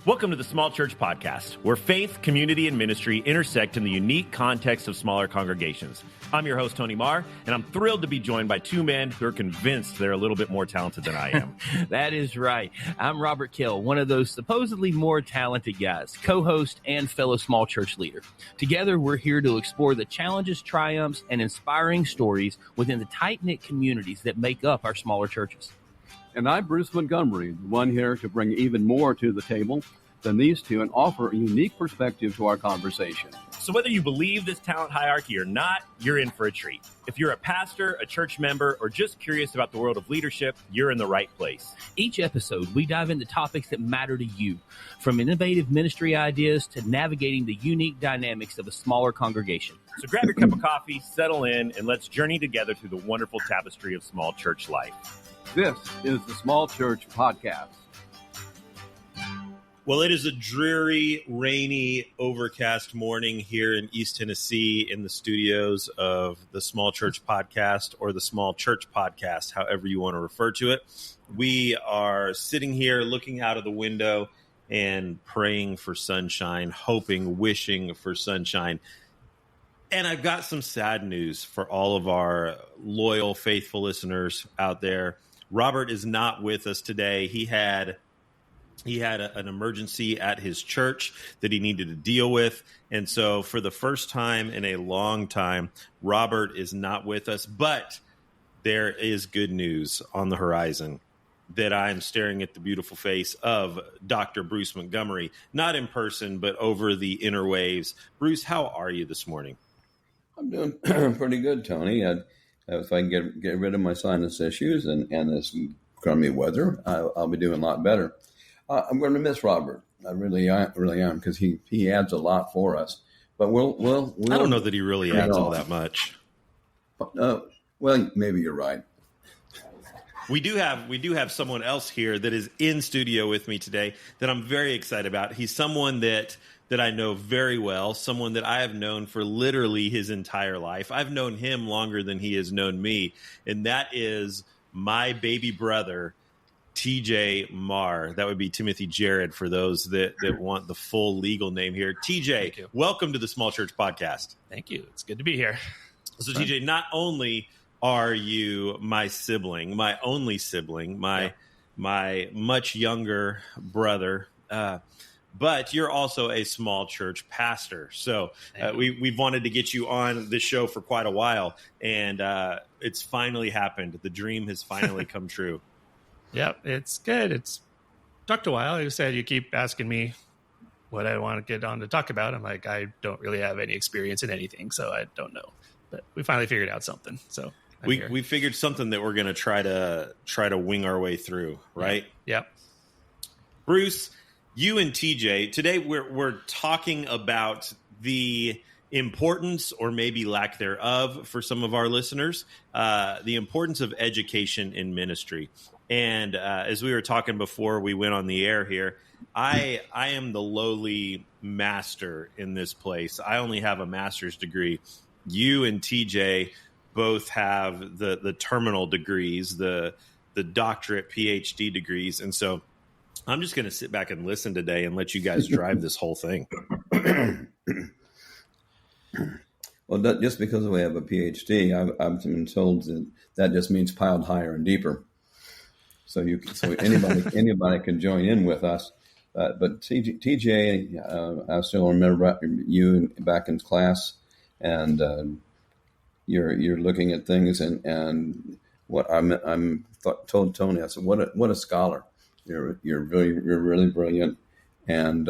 Welcome to the Small Church Podcast, where faith, community, and ministry intersect in the unique context of smaller congregations. I'm your host, Tony Marr, and I'm thrilled to be joined by two men who are convinced they're a little bit more talented than I am. That is right. I'm Robert Kill, one of those supposedly more talented guys, co-host and fellow small church leader. Together, we're here to explore the challenges, triumphs, and inspiring stories within the tight-knit communities that make up our smaller churches. And I'm Bruce Montgomery, the one here to bring even more to the table than these two and offer a unique perspective to our conversation. So whether you believe this talent hierarchy or not, you're in for a treat. If you're a pastor, a church member, or just curious about the world of leadership, you're in the right place. Each episode, we dive into topics that matter to you, from innovative ministry ideas to navigating the unique dynamics of a smaller congregation. So grab your cup of coffee, settle in, and let's journey together through the wonderful tapestry of small church life. This is the Small Church Podcast. Well, it is a dreary, rainy, overcast morning here in East Tennessee in the studios of the Small Church Podcast, or the Small Church Podcast, however you want to refer to it. We are sitting here looking out of the window and praying for sunshine, hoping, wishing for sunshine. And I've got some sad news for all of our loyal, faithful listeners out there. Robert is not with us today. He had an emergency at his church that he needed to deal with. And so for the first time in a long time, Robert is not with us. But there is good news on the horizon, that I'm staring at the beautiful face of Dr. Bruce Montgomery, not in person, but over the interwaves. Bruce, how are you this morning? I'm doing pretty good, Tony. If I can get rid of my sinus issues and this crummy weather, I'll be doing a lot better. I'm going to miss Robert. I really am, because he adds a lot for us. But we'll I don't know that he really adds all that much. Well, maybe you're right. We do have someone else here that is in studio with me today that I'm very excited about. He's someone that I know very well, someone that I have known for literally his entire life. I've known him longer than he has known me, and that is my baby brother, TJ Marr. That would be Timothy Jared for those that want the full legal name here. TJ, welcome to the Small Church Podcast. Thank you. It's good to be here. So TJ, not only are you my sibling, my only sibling, my much younger brother, but you're also a small church pastor. So we've wanted to get you on this show for quite a while, and it's finally happened. The dream has finally come true. Yep, it's good. It's took a while. Like I said, you keep asking me what I want to get on to talk about. I'm like, I don't really have any experience in anything, so I don't know. But we finally figured out something. So we figured something that we're going to try to wing our way through, right? Yep. Bruce, you and TJ, today we're talking about the importance, or maybe lack thereof, for some of our listeners, the importance of education in ministry. And as we were talking before we went on the air here, I am the lowly master in this place. I only have a master's degree. You and TJ both have the terminal degrees, the doctorate, PhD degrees. And so I'm just going to sit back and listen today and let you guys drive this whole thing. Well, just because we have a PhD, I've been told that just means piled higher and deeper. So anybody can join in with us. But TJ, I still remember you back in class, and you're looking at things, and what told Tony, I said, what a scholar. You're really brilliant, and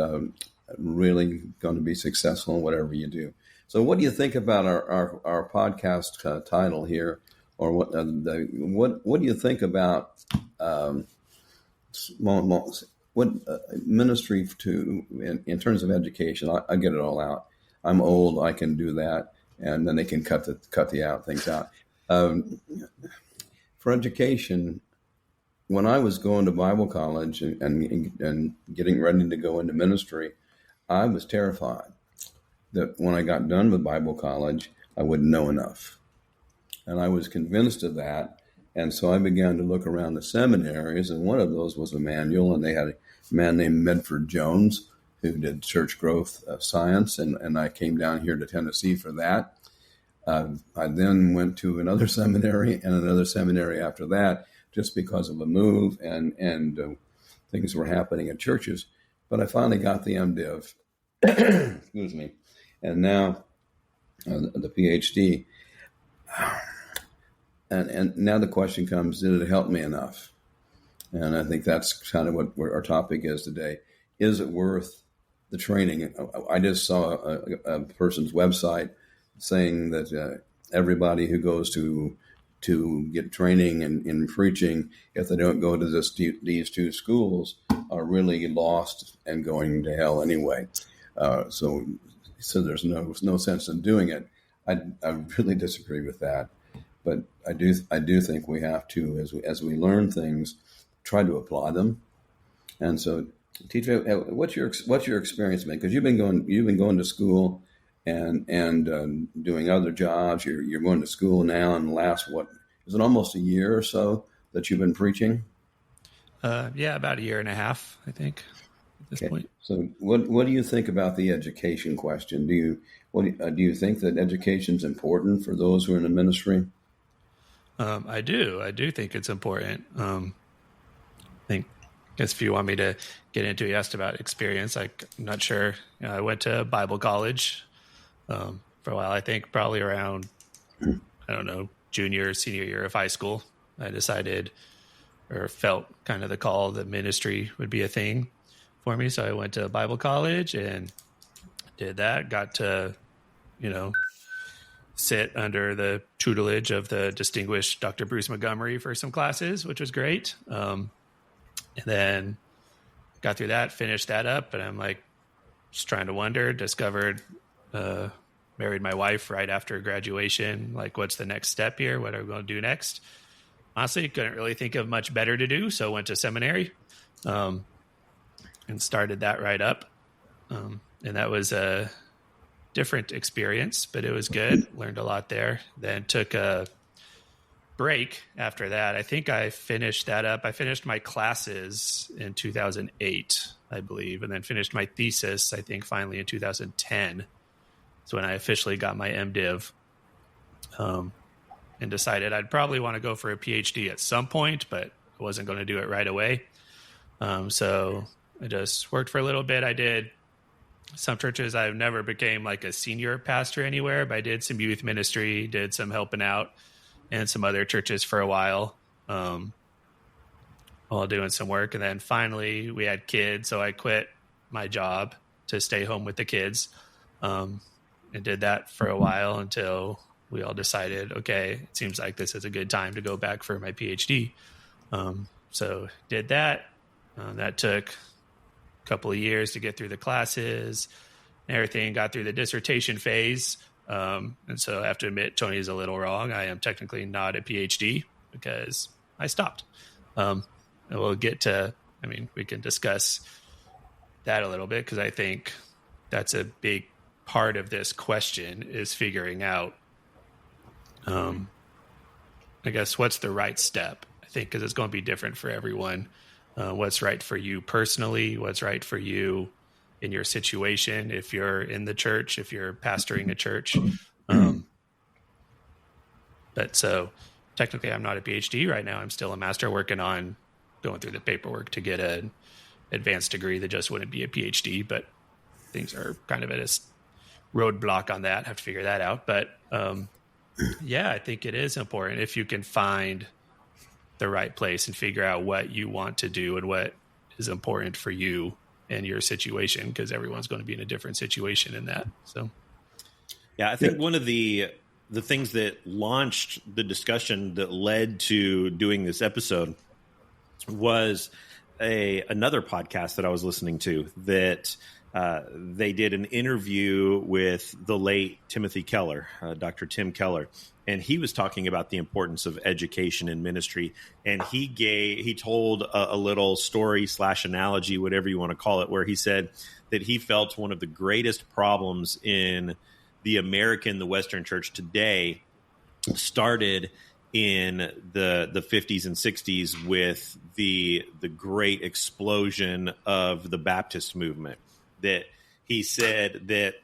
really going to be successful in whatever you do. So, what do you think about our podcast title here, or what do you think about what ministry in terms of education? I get it all out. I'm old. I can do that, and then they can cut the things out. For education, when I was going to Bible college and getting ready to go into ministry, I was terrified that when I got done with Bible college, I wouldn't know enough. And I was convinced of that. And so I began to look around the seminaries, and one of those was Emmanuel, and they had a man named Medford Jones who did church growth science, and I came down here to Tennessee for that. I then went to another seminary and another seminary after that, just because of a move and things were happening at churches. But I finally got the MDiv, excuse me, and now the PhD. And now the question comes, did it help me enough? And I think that's kind of what our topic is today. Is it worth the training? I just saw a person's website saying that everybody who goes to get training in preaching, if they don't go to these two schools, are really lost and going to hell anyway. So there's no sense in doing it. I really disagree with that, but I do think we have to, as we learn things, try to apply them. And so, TJ, what's your experience been? Because you've been going to school and doing other jobs. You're going to school now, and last is it almost a year or so that you've been preaching? Yeah, about a year and a half, I think, at this point. So, what do you think about the education question? Do you think that education is important for those who are in the ministry? I do think it's important. I guess if you want me to get into it, you asked about experience. I'm not sure. I went to Bible college for a while. I think probably around, junior, senior year of high school, I decided or felt kind of the call that ministry would be a thing for me. So I went to Bible college and did that. Got to, sit under the tutelage of the distinguished Dr. Bruce Montgomery for some classes, which was great. And then got through that, finished that up, and I'm just trying to wonder, discovered, married my wife right after graduation. What's the next step here? What are we going to do next? Honestly, couldn't really think of much better to do. So went to seminary, and started that right up. And that was a different experience, but it was good. Learned a lot there. Then took a break after that. I think I finished that up. I finished my classes in 2008, I believe, and then finished my thesis, I think, finally in 2010. That's when I officially got my MDiv, and decided I'd probably want to go for a PhD at some point, but I wasn't going to do it right away. So I just worked for a little bit. I did some churches. I never became a senior pastor anywhere, but I did some youth ministry, did some helping out in some other churches for a while, while doing some work. And then finally we had kids. So I quit my job to stay home with the kids, and did that for a while until we all decided, okay, it seems like this is a good time to go back for my PhD. So did that. That took couple of years to get through the classes and everything, got through the dissertation phase. And so I have to admit, Tony is a little wrong. I am technically not a PhD because I stopped. And we'll get to, we can discuss that a little bit, because I think that's a big part of this question, is figuring out, I guess, what's the right step, I think, because it's going to be different for everyone. What's right for you personally, what's right for you in your situation, if you're in the church, if you're pastoring a church. But so technically I'm not a PhD right now. I'm still a master, working on going through the paperwork to get an advanced degree that just wouldn't be a PhD, but things are kind of at a roadblock on that. I have to figure that out. But yeah, I think it is important if you can find the right place and figure out what you want to do and what is important for you and your situation, because everyone's going to be in a different situation in that. So, yeah, I think one of the things that launched the discussion that led to doing this episode was another podcast that I was listening to, that they did an interview with the late Timothy Keller, Dr. Tim Keller. And he was talking about the importance of education in ministry. And he told a little story / analogy, whatever you want to call it, where he said that he felt one of the greatest problems in the Western church today started in the 50s and 60s with the great explosion of the Baptist movement. That he said that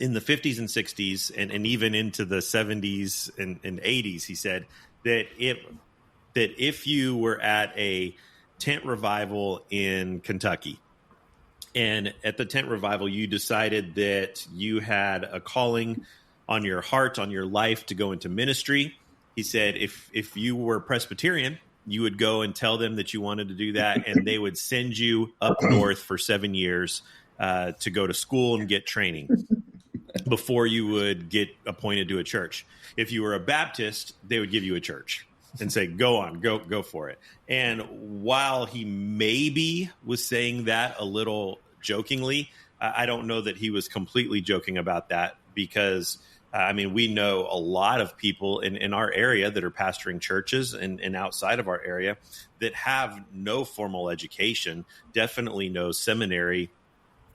in the 50s and 60s and even into the 70s and 80s, he said that if you were at a tent revival in Kentucky, and at the tent revival you decided that you had a calling on your heart, on your life to go into ministry, he said if you were Presbyterian, you would go and tell them that you wanted to do that, and they would send you up north for 7 years to go to school and get training before you would get appointed to a church. If you were a Baptist, they would give you a church and say, go on, go for it. And while he maybe was saying that a little jokingly, I don't know that he was completely joking about that, because we know a lot of people in our area that are pastoring churches and outside of our area that have no formal education, definitely no seminary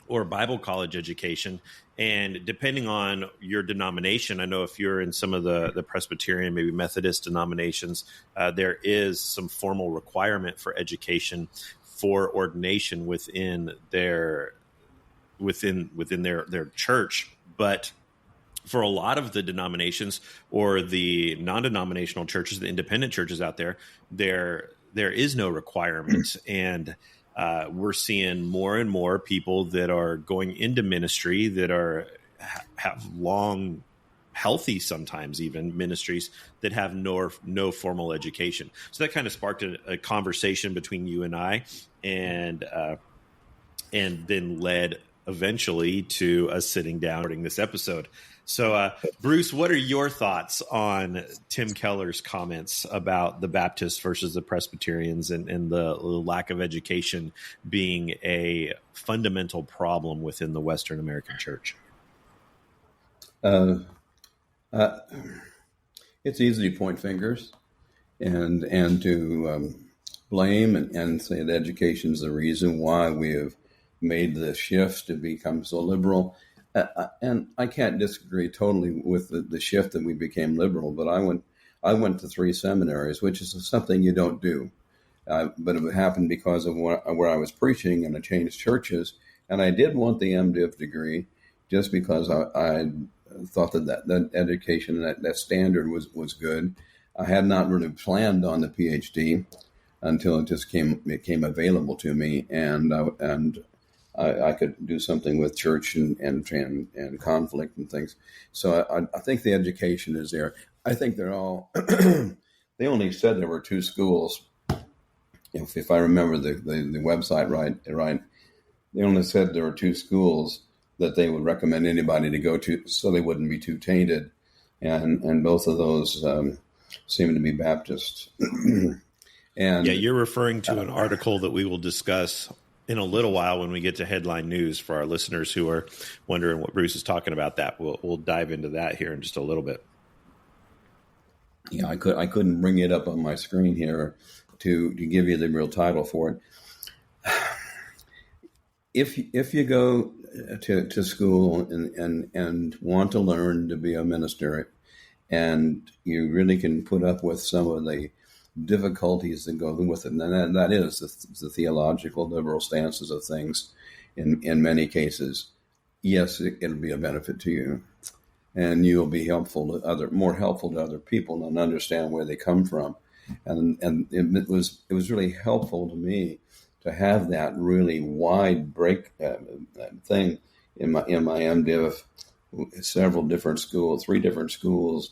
or Bible college education. And depending on your denomination, I know if you're in some of the Presbyterian, maybe Methodist denominations, there is some formal requirement for education for ordination within their church. But for a lot of the denominations or the non-denominational churches, the independent churches out there, there is no requirement. And we're seeing more and more people that are going into ministry that have long, healthy, sometimes even ministries that have no formal education. So that kind of sparked a conversation between you and I, and then led eventually to us sitting down recording this episode. So, Bruce, what are your thoughts on Tim Keller's comments about the Baptists versus the Presbyterians and the lack of education being a fundamental problem within the Western American church? It's easy to point fingers and to blame and say that education is the reason why we have made the shift to become so liberal. And I can't disagree totally with the shift that we became liberal, but I went to 3 seminaries, which is something you don't do. But it happened because of where I was preaching, and I changed churches. And I did want the MDiv degree just because I thought that education, that standard was good. I had not really planned on the PhD until it just became available to me, and I could do something with church and conflict and things. So I think the education is there. I think they're all, they only said there were 2 schools. If I remember the website right, they only said there were 2 schools that they would recommend anybody to go to so they wouldn't be too tainted. And both of those seem to be Baptist. And yeah, you're referring to an article that we will discuss in a little while when we get to headline news for our listeners who are wondering what Bruce is talking about. That we'll dive into that here in just a little bit. Yeah, I couldn't bring it up on my screen here to give you the real title for it. If you go to school and want to learn to be a minister, and you really can put up with some of the difficulties that go with it, and that is the theological liberal stances of things in many cases, yes, it'll be a benefit to you, and you'll be more helpful to other people and understand where they come from. And it was really helpful to me to have that really wide break thing in my MDiv, several different schools, 3 different schools,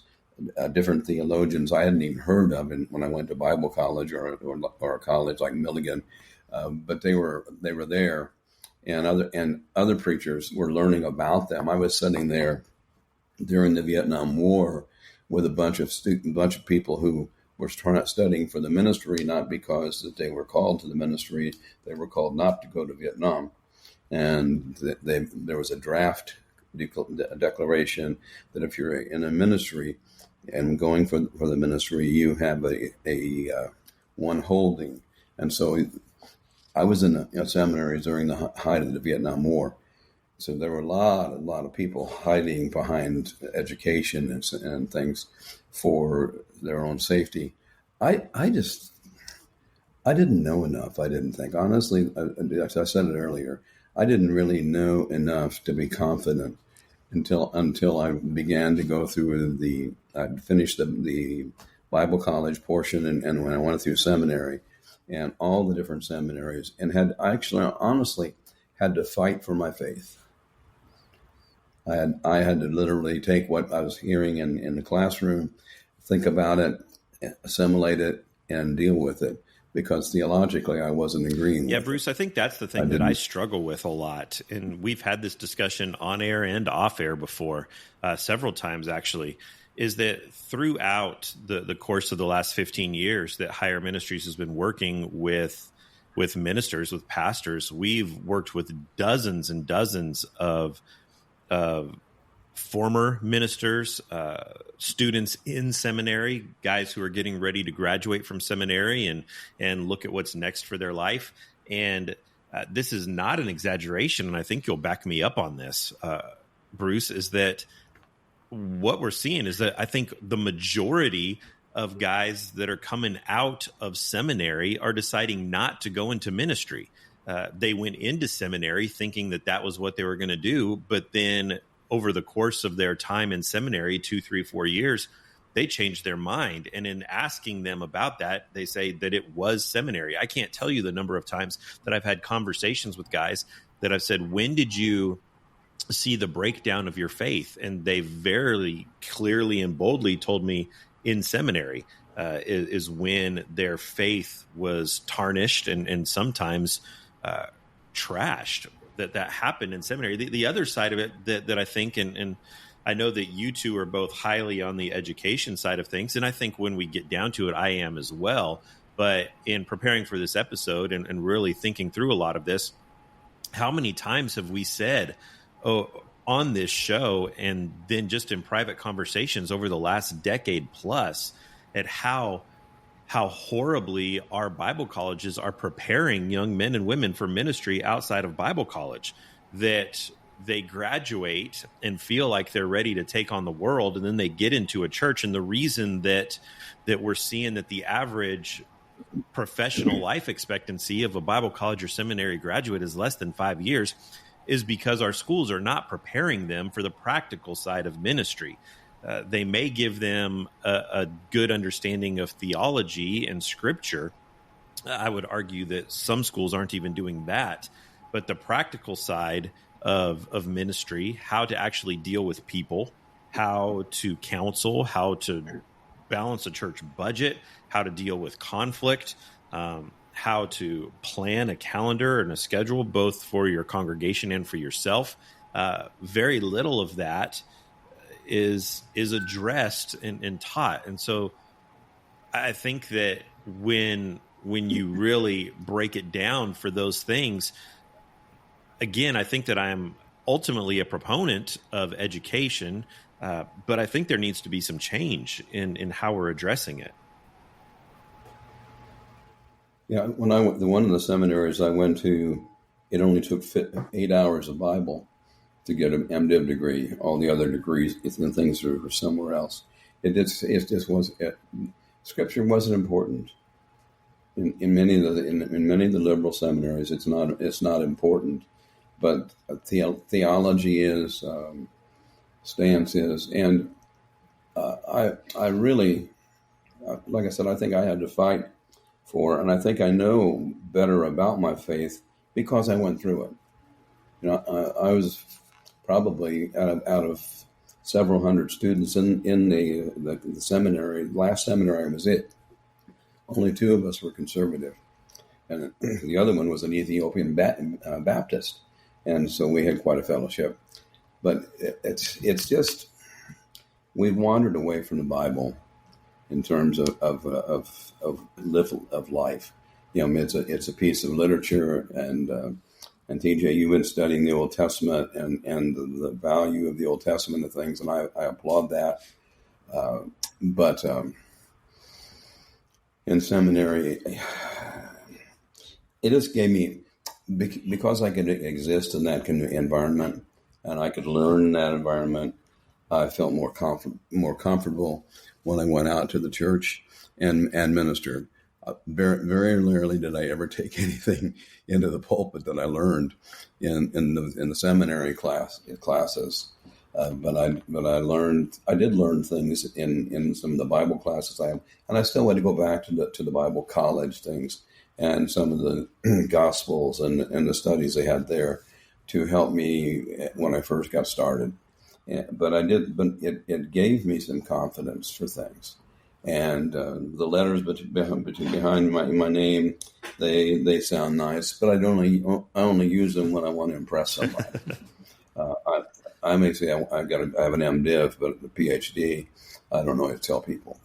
different theologians I hadn't even heard of when I went to Bible college or a college like Milligan, but they were there, and other preachers were learning about them. I was sitting there during the Vietnam War with a bunch of people who were studying for the ministry, not because that they were called to the ministry, they were called not to go to Vietnam, and there was a draft declaration that if you're in a ministry and going for the ministry, you have a one holding. And so I was in a seminary during the height of the Vietnam War. So there were a lot of people hiding behind education and things for their own safety. I didn't know enough. I didn't think, honestly, as I said it earlier, I didn't really know enough to be confident until I began to go through I finished the Bible college portion, and when I went through seminary and all the different seminaries, and honestly had to fight for my faith. I had to literally take what I was hearing in the classroom, think about it, assimilate it, and deal with it, because theologically I wasn't agreeing. Yeah, Bruce, I think that's the thing that I struggle with a lot. And we've had this discussion on air and off air before, several times actually, is that throughout the course of the last 15 years that Higher Ministries has been working with ministers, with pastors, we've worked with dozens and dozens of former ministers, students in seminary, guys who are getting ready to graduate from seminary and look at what's next for their life. And this is not an exaggeration, and I think you'll back me up on this, Bruce, is that what we're seeing is that I think the majority of guys that are coming out of seminary are deciding not to go into ministry. They went into seminary thinking that was what they were going to do, but then over the course of their time in seminary, 2, 3, 4 years, they changed their mind. And in asking them about that, they say that it was seminary. I can't tell you the number of times that I've had conversations with guys that I've said, when did you see the breakdown of your faith? And they very clearly and boldly told me in seminary is when their faith was tarnished and sometimes trashed. That happened in seminary. The other side of it that I think, and I know that you two are both highly on the education side of things, and I think when we get down to it, I am as well. But in preparing for this episode and really thinking through a lot of this, how many times have we said, on this show and then just in private conversations over the last decade plus, at how horribly our Bible colleges are preparing young men and women for ministry outside of Bible college, that they graduate and feel like they're ready to take on the world, and then they get into a church. And the reason that we're seeing that the average professional life expectancy of a Bible college or seminary graduate is less than 5 years is because our schools are not preparing them for the practical side of ministry. They may give them a good understanding of theology and scripture. I would argue that some schools aren't even doing that. But the practical side of ministry, how to actually deal with people, how to counsel, how to balance a church budget, how to deal with conflict, how to plan a calendar and a schedule, both for your congregation and for yourself. Very little of that is addressed and taught. And so I think that when you really break it down for those things, again, I think that I'm ultimately a proponent of education, but I think there needs to be some change in how we're addressing it. Yeah, when I went, one of the seminaries I went to, it only took 8 hours of Bible to get an MDiv degree. All the other degrees and things were somewhere else. It just was. Scripture wasn't important in many of the liberal seminaries. It's not important, but theology is, stance is, and I really, like I said, I think I had to fight for, and I think I know better about my faith because I went through it. You know, I was probably out of several hundred students in the seminary. Last seminary was it. Only 2 of us were conservative, and the other one was an Ethiopian Baptist, and so we had quite a fellowship. But it's just we've wandered away from the Bible in terms of life. You know, it's a piece of literature, and TJ, you've been studying the Old Testament and the value of the Old Testament and things, and I applaud that. But in seminary, it just gave me, because I could exist in that environment and I could learn in that environment, I felt more comfortable when I went out to the church and ministered. Very, very rarely did I ever take anything into the pulpit that I learned in the seminary classes. But I did learn things in some of the Bible classes I had, and I still had to go back to the Bible college things and some of the Gospels and the studies they had there to help me when I first got started. But it gave me some confidence for things. And the letters behind my name, they sound nice, but I only use them when I want to impress somebody. I may say I have an MDiv, but a PhD, I don't know how to tell people,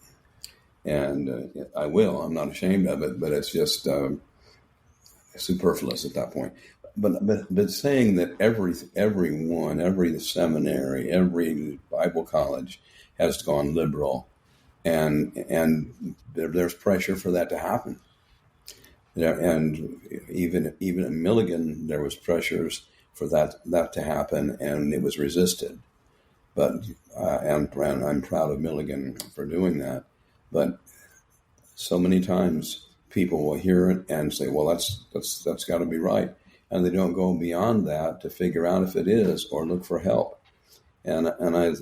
and I will. I'm not ashamed of it, but it's just superfluous at that point. But saying that every seminary, every Bible college has gone liberal. And there's pressure for that to happen. And even in Milligan, there was pressures for that to happen, and it was resisted. But I'm proud of Milligan for doing that. But so many times people will hear it and say, "Well, that's got to be right," and they don't go beyond that to figure out if it is or look for help. And I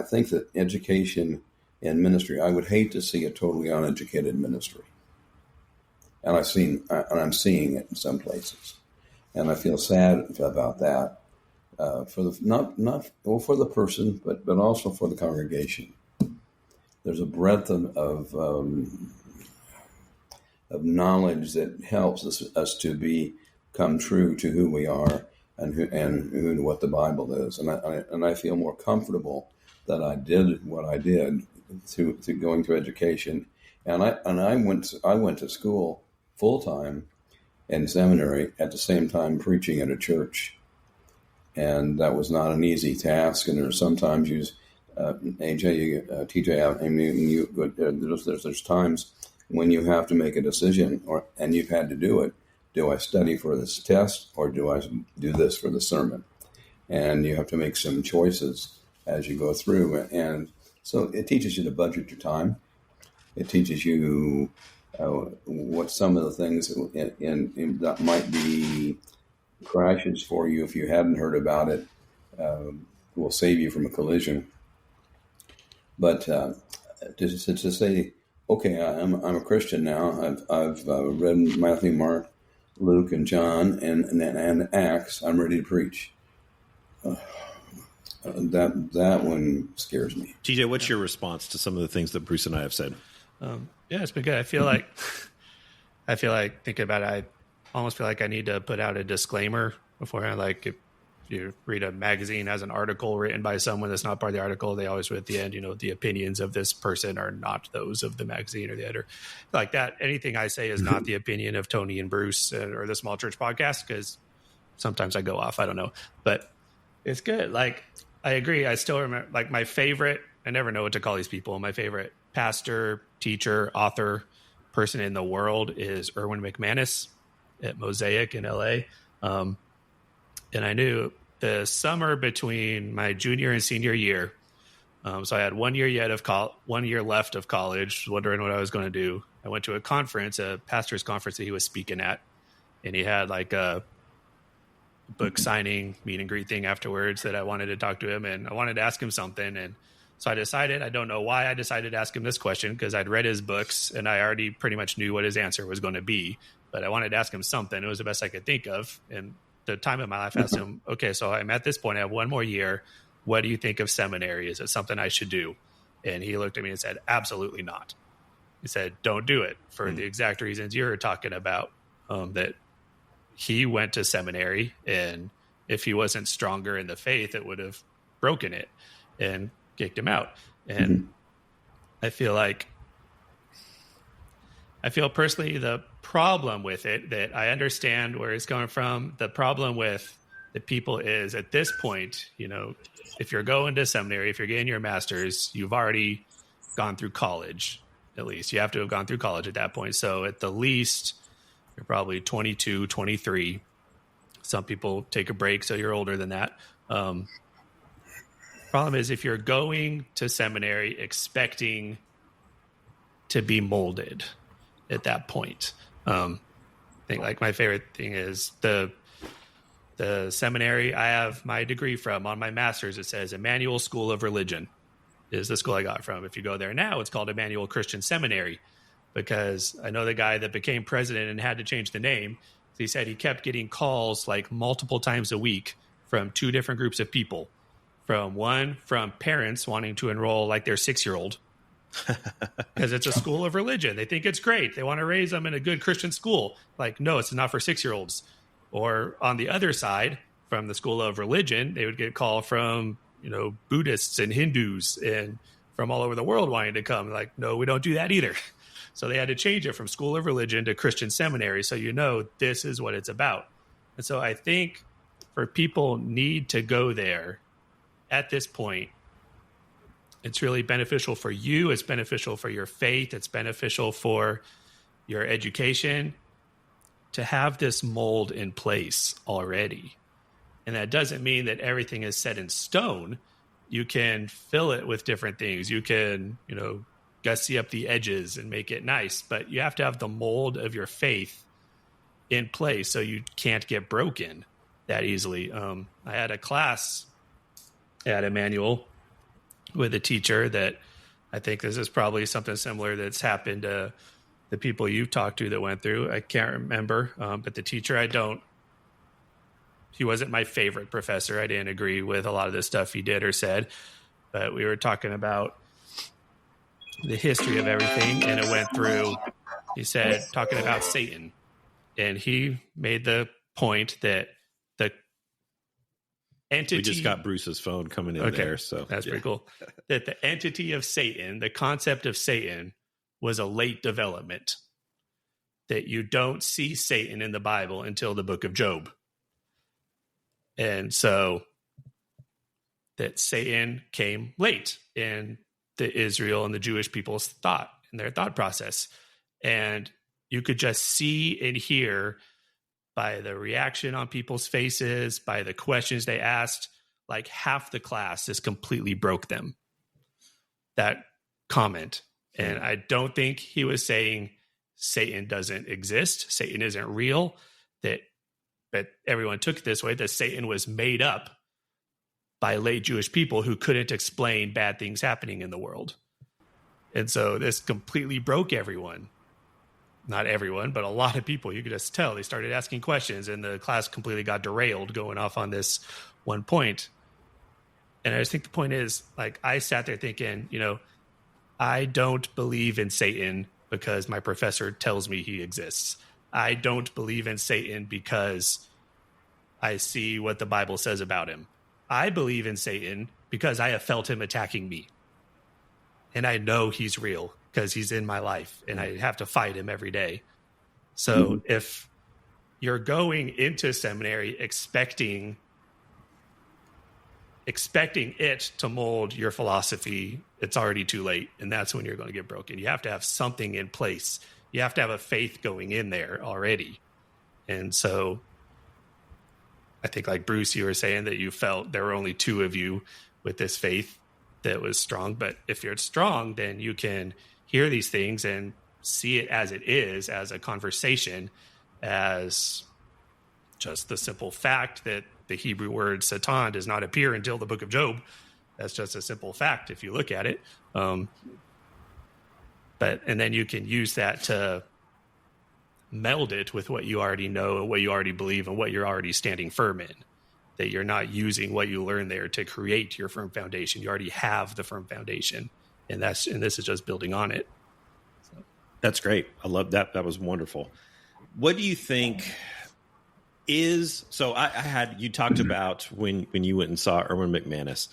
think that education in ministry, I would hate to see a totally uneducated ministry, and I'm seeing it in some places, and I feel sad about that for the person, but also for the congregation. There's a breadth of knowledge that helps us to become true to who we are and what the Bible is, and I feel more comfortable that I did what I did to going to education, and I went to school full time in seminary at the same time preaching at a church, and that was not an easy task. And there's sometimes TJ, there's times when you have to make a decision, and you've had to do it. Do I study for this test, or do I do this for the sermon? And you have to make some choices as you go through, and so it teaches you to budget your time. It teaches you what some of the things in that might be crashes for you if you hadn't heard about it, will save you from a collision. But to say, okay, I'm a Christian now. I've read Matthew, Mark, Luke, and John, and Acts. I'm ready to preach. That one scares me. TJ, what's your response to some of the things that Bruce and I have said? Yeah, it's been good. I feel like thinking about it, I almost feel like I need to put out a disclaimer beforehand. Like if you read a magazine as an article written by someone that's not part of the article, they always put at the end, the opinions of this person are not those of the magazine or the editor. Like that, anything I say is not the opinion of Tony and Bruce or the Small Church Podcast, because sometimes I go off. I don't know, but it's good. Like I agree. I still remember, like, my favorite, I never know what to call these people. My favorite pastor, teacher, author, person in the world is Erwin McManus at Mosaic in LA. And I knew the summer between my junior and senior year. So I had 1 year 1 year left of college, wondering what I was going to do. I went to a conference, a pastor's conference that he was speaking at, and he had like a book signing meet and greet thing afterwards that I wanted to talk to him, and I wanted to ask him something. And so I decided, I don't know why I decided to ask him this question, because I'd read his books and I already pretty much knew what his answer was going to be, but I wanted to ask him something. It was the best I could think of. And the time in my life, I asked him, okay, so I'm at this point, I have 1 more year. What do you think of seminary? Is it something I should do? And he looked at me and said, absolutely not. He said, don't do it for the exact reasons you're talking about, that he went to seminary, and if he wasn't stronger in the faith, it would have broken it and kicked him out. And I feel personally the problem with it, that I understand where it's coming from. The problem with the people is, at this point, if you're going to seminary, if you're getting your master's, you've already gone through college. At least you have to have gone through college at that point. So at the least, you're probably 22, 23. Some people take a break, so you're older than that. Problem is, if you're going to seminary expecting to be molded at that point. I think like my favorite thing is the seminary I have my degree from. On my master's, it says Emmanuel School of Religion is the school I got from. If you go there now, it's called Emmanuel Christian Seminary, because I know the guy that became president and had to change the name. He said he kept getting calls like multiple times a week from two different groups of people. From parents wanting to enroll like their 6-year-old because it's a school of religion. They think it's great. They want to raise them in a good Christian school. Like, no, it's not for 6-year-olds. Or on the other side, from the school of religion, they would get a call from, Buddhists and Hindus and from all over the world wanting to come. Like, no, we don't do that either. So they had to change it from school of religion to Christian seminary. So, this is what it's about. And so I think for people need to go there at this point. It's really beneficial for you. It's beneficial for your faith. It's beneficial for your education to have this mold in place already. And that doesn't mean that everything is set in stone. You can fill it with different things. You can, gussy up the edges and make it nice, but you have to have the mold of your faith in place so you can't get broken that easily. I had a class at Emmanuel with a teacher that I think this is probably something similar that's happened to the people you've talked to that went through. I can't remember, but the teacher he wasn't my favorite professor. I didn't agree with a lot of the stuff he did or said, but we were talking about the history of everything, and it went through, he said, talking about Satan. And he made the point that the entity... We just got Bruce's phone coming in there, so... That's pretty cool. That the entity of Satan, the concept of Satan, was a late development. That you don't see Satan in the Bible until the book of Job. And so that Satan came late in the Israel and the Jewish people's thought and their thought process. And you could just see and hear by the reaction on people's faces, by the questions they asked, like half the class just completely broke them. That comment. And I don't think he was saying Satan doesn't exist. Satan isn't real. But everyone took it this way, that Satan was made up by late Jewish people who couldn't explain bad things happening in the world. And so this completely broke everyone. Not everyone, but a lot of people. You could just tell they started asking questions and the class completely got derailed going off on this one point. And I just think the point is, like, I sat there thinking, I don't believe in Satan because my professor tells me he exists. I don't believe in Satan because I see what the Bible says about him. I believe in Satan because I have felt him attacking me. And I know he's real because he's in my life and I have to fight him every day. So if you're going into seminary expecting it to mold your philosophy, it's already too late. And that's when you're going to get broken. You have to have something in place. You have to have a faith going in there already. And so I think, like Bruce, you were saying that you felt there were only two of you with this faith that was strong. But if you're strong, then you can hear these things and see it as it is, as a conversation, as just the simple fact that the Hebrew word Satan does not appear until the book of Job. That's just a simple fact if you look at it. And then you can use that to meld it with what you already know and what you already believe and what you're already standing firm in. That you're not using what you learn there to create your firm foundation. You already have the firm foundation, and this is just building on it. So. That's great. I love that. That was wonderful. What do you think is? So I had you talked about when you went and saw Erwin McManus.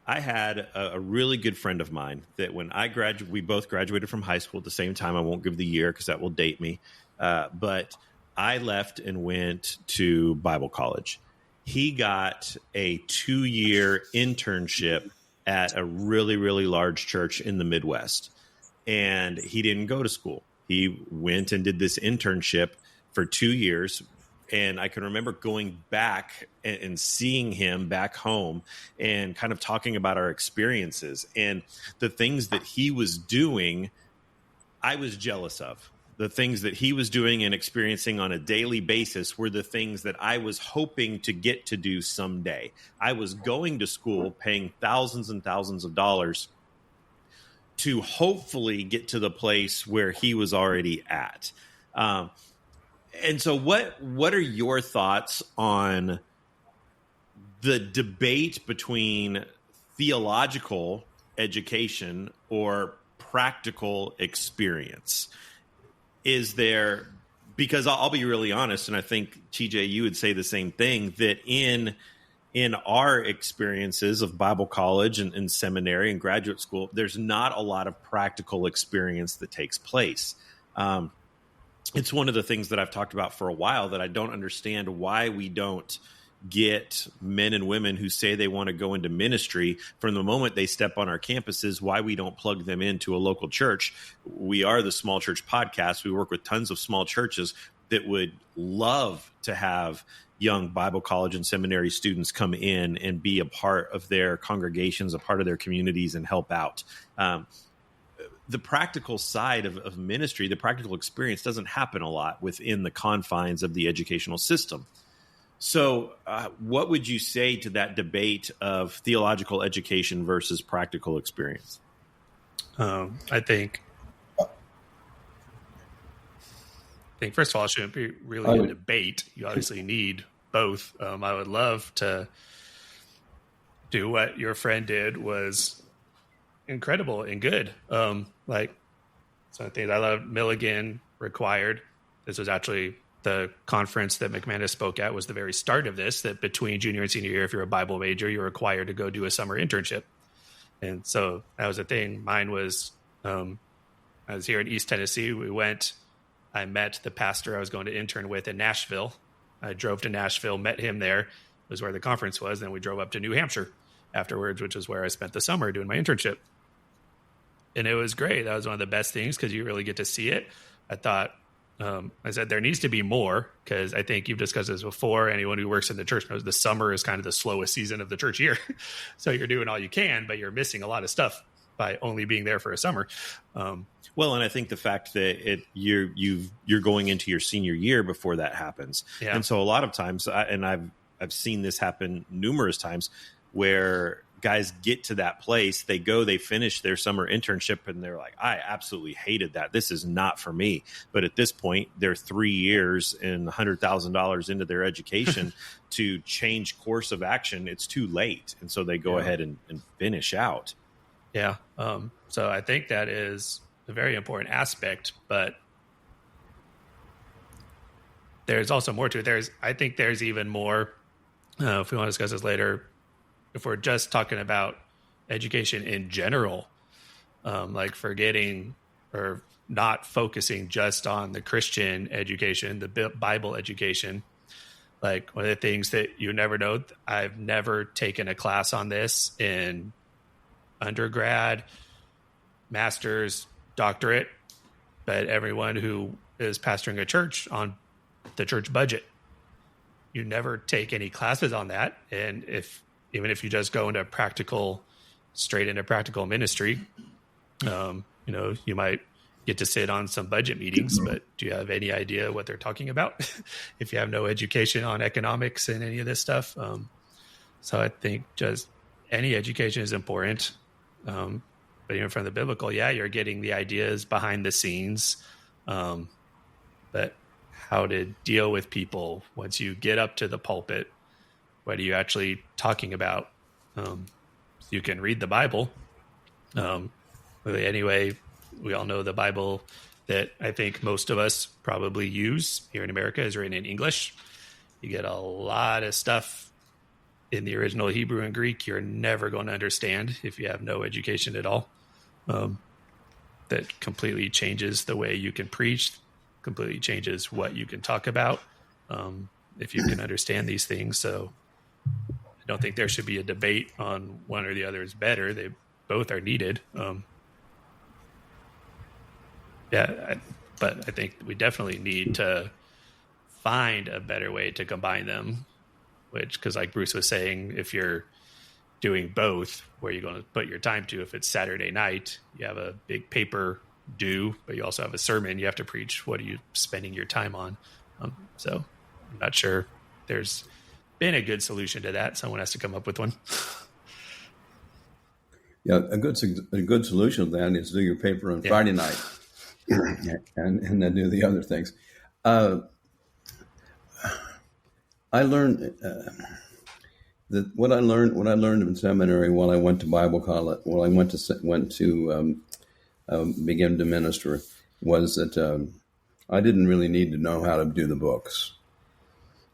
I had a really good friend of mine that when we both graduated from high school at the same time. I won't give the year because that will date me. But I left and went to Bible college. He got a 2-year internship at a really, really large church in the Midwest. And he didn't go to school. He went and did this internship for 2 years. And I can remember going back and seeing him back home and kind of talking about our experiences and the things that he was doing. I was jealous of. The things that he was doing and experiencing on a daily basis were the things that I was hoping to get to do someday. I was going to school, paying thousands and thousands of dollars to hopefully get to the place where he was already at. And so what are your thoughts on the debate between theological education or practical experience? Is there, because I'll be really honest, and I think, TJ, you would say the same thing, that in our experiences of Bible college and seminary and graduate school, there's not a lot of practical experience that takes place. It's one of the things that I've talked about for a while, that I don't understand why we don't get men and women who say they want to go into ministry from the moment they step on our campuses, why we don't plug them into a local church. We are the Small Church Podcast. We work with tons of small churches that would love to have young Bible college and seminary students come in and be a part of their congregations, a part of their communities, and help out. The practical side of ministry, the practical experience, doesn't happen a lot within the confines of the educational system. So what would you say to that debate of theological education versus practical experience? I think first of all, it shouldn't be really a debate. You obviously need both. I would love to do what your friend did, was incredible and good. Some things I love. Milligan required. This was actually the conference that McManus spoke at, was the very start of this, that between junior and senior year, if you're a Bible major, you're required to go do a summer internship. And so that was a thing. Mine was, I was here in East Tennessee. I met the pastor I was going to intern with in Nashville. I drove to Nashville, met him there, was where the conference was. Then we drove up to New Hampshire afterwards, which is where I spent the summer doing my internship. And it was great. That was one of the best things, because you really get to see it. I thought, I said there needs to be more, because I think you've discussed this before. Anyone who works in the church knows the summer is kind of the slowest season of the church year. So you're doing all you can, but you're missing a lot of stuff by only being there for a summer. Well, and I think the fact that you're going into your senior year before that happens. Yeah. And so a lot of times, I've seen this happen numerous times, where guys get to that place, they finish their summer internship, and they're like, I absolutely hated that. This is not for me. But at this point, they're 3 years and $100,000 into their education to change course of action. It's too late. And so they go ahead and finish out. Yeah. So I think that is a very important aspect, but there's also more to it. I think there's even more, if we want to discuss this later, if we're just talking about education in general, like forgetting or not focusing just on the Christian education, the Bible education. Like, one of the things that you never know, I've never taken a class on this in undergrad, master's, doctorate, but everyone who is pastoring a church on the church budget, you never take any classes on that. And even if you just go straight into practical ministry, you might get to sit on some budget meetings, but do you have any idea what they're talking about if you have no education on economics and any of this stuff? So I think just any education is important. But even from the biblical, you're getting the ideas behind the scenes, but how to deal with people once you get up to the pulpit. What are you actually talking about? You can read the Bible. Anyway, we all know the Bible that I think most of us probably use here in America is written in English. You get a lot of stuff in the original Hebrew and Greek you're never going to understand if you have no education at all. That completely changes the way you can preach, completely changes what you can talk about, if you can understand these things. So I don't think there should be a debate on one or the other is better. They both are needed. But I think we definitely need to find a better way to combine them, because like Bruce was saying, if you're doing both, where are you going to put your time to? If it's Saturday night, you have a big paper do, but you also have a sermon you have to preach. What are you spending your time on? So I'm not sure there's been a good solution to that. Someone has to come up with one. Yeah, a good solution to that is do your paper on Friday night, and then do the other things. I learned that what I learned in seminary while I went to Bible college, while I went to begin to minister, was that I didn't really need to know how to do the books.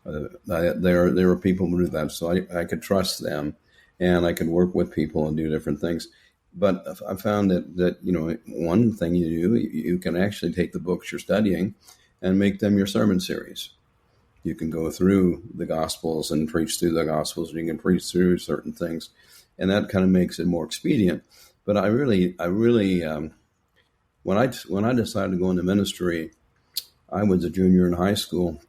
There were people who do that, so I could trust them, and I could work with people and do different things. But I found that one thing you can actually take the books you're studying and make them your sermon series. You can go through the Gospels and preach through the Gospels, and you can preach through certain things, and that kind of makes it more expedient. But I really, when I decided to go into ministry, I was a junior in high school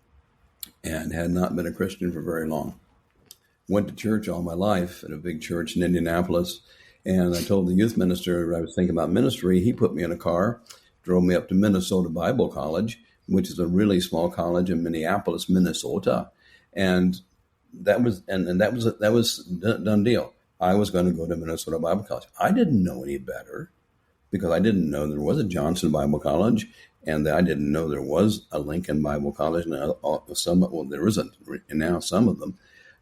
and had not been a Christian for very long. Went to church all my life at a big church in Indianapolis, and I told the youth minister I was thinking about ministry. He put me in a car, drove me up to Minnesota Bible College, which is a really small college in Minneapolis, Minnesota, and that was a done deal. I was going to go to Minnesota Bible College. I didn't know any better because I didn't know there was a Johnson Bible College, and I didn't know there was a Lincoln Bible College. Now, there isn't now, some of them,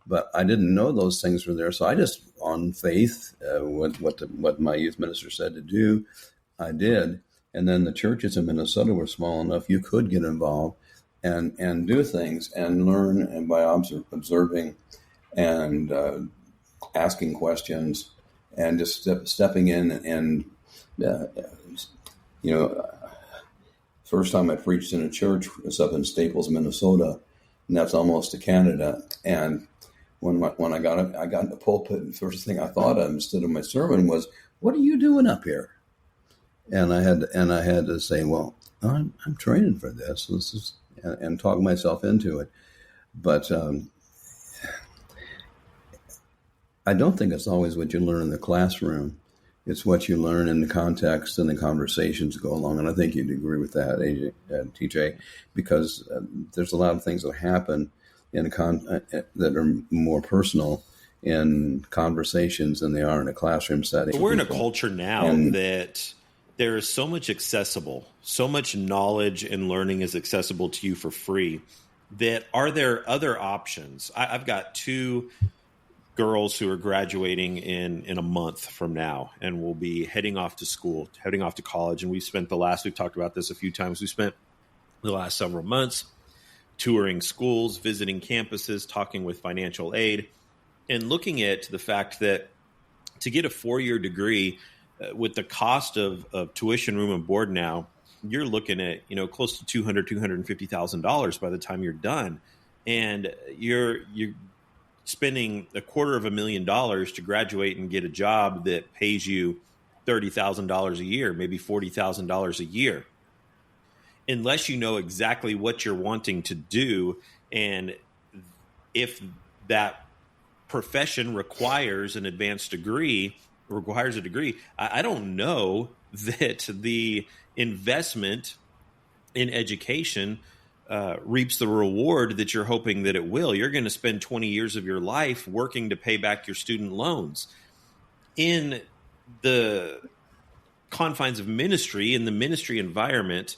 but I didn't know those things were there. So I just, on faith, what my youth minister said to do, I did. And then the churches in Minnesota were small enough you could get involved and do things and learn, and by observing and asking questions and just stepping in and first time I preached in a church was up in Staples, Minnesota, and that's almost to Canada. And when I got in the pulpit, and the first thing I thought of instead of my sermon was, "What are you doing up here?" And I had to say, "Well, I'm training for this. This is," and talk myself into it. But I don't think it's always what you learn in the classroom. It's what you learn in the context and the conversations that go along. And I think you'd agree with that, TJ, because there's a lot of things that happen that are more personal in conversations than they are in a classroom setting. But we're in a culture now that there is so much accessible, so much knowledge and learning is accessible to you for free, that are there other options? I've got two girls who are graduating in a month from now and will be heading off to school, heading off to college. And we've talked about this a few times. We spent the last several months touring schools, visiting campuses, talking with financial aid, and looking at the fact that to get a 4-year degree with the cost of tuition, room, and board now, you're looking at, close to $250,000 by the time you're done. And you're spending $250,000 to graduate and get a job that pays you $30,000 a year, maybe $40,000 a year. Unless you know exactly what you're wanting to do, and if that profession requires an advanced degree, requires a degree, I don't know that the investment in education reaps the reward that you're hoping that it will. You're going to spend 20 years of your life working to pay back your student loans. In the confines of ministry, in the ministry environment,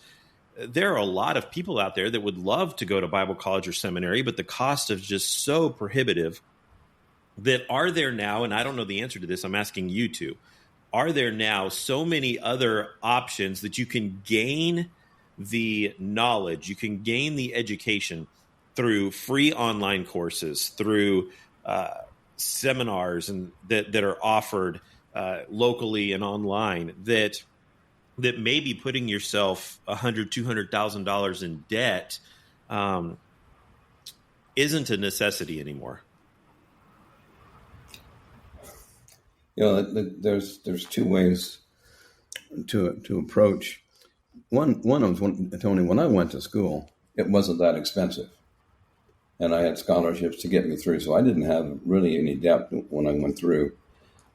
there are a lot of people out there that would love to go to Bible college or seminary, but the cost is just so prohibitive that are there now, and I don't know the answer to this, I'm asking you to, are there now so many other options that you can gain the knowledge, you can gain the education through free online courses, through seminars and that are offered locally and online, that may be putting yourself $100,000, $200,000 in debt isn't a necessity anymore? There's two ways to approach. One of Tony, when I went to school, it wasn't that expensive, and I had scholarships to get me through, so I didn't have really any debt when I went through.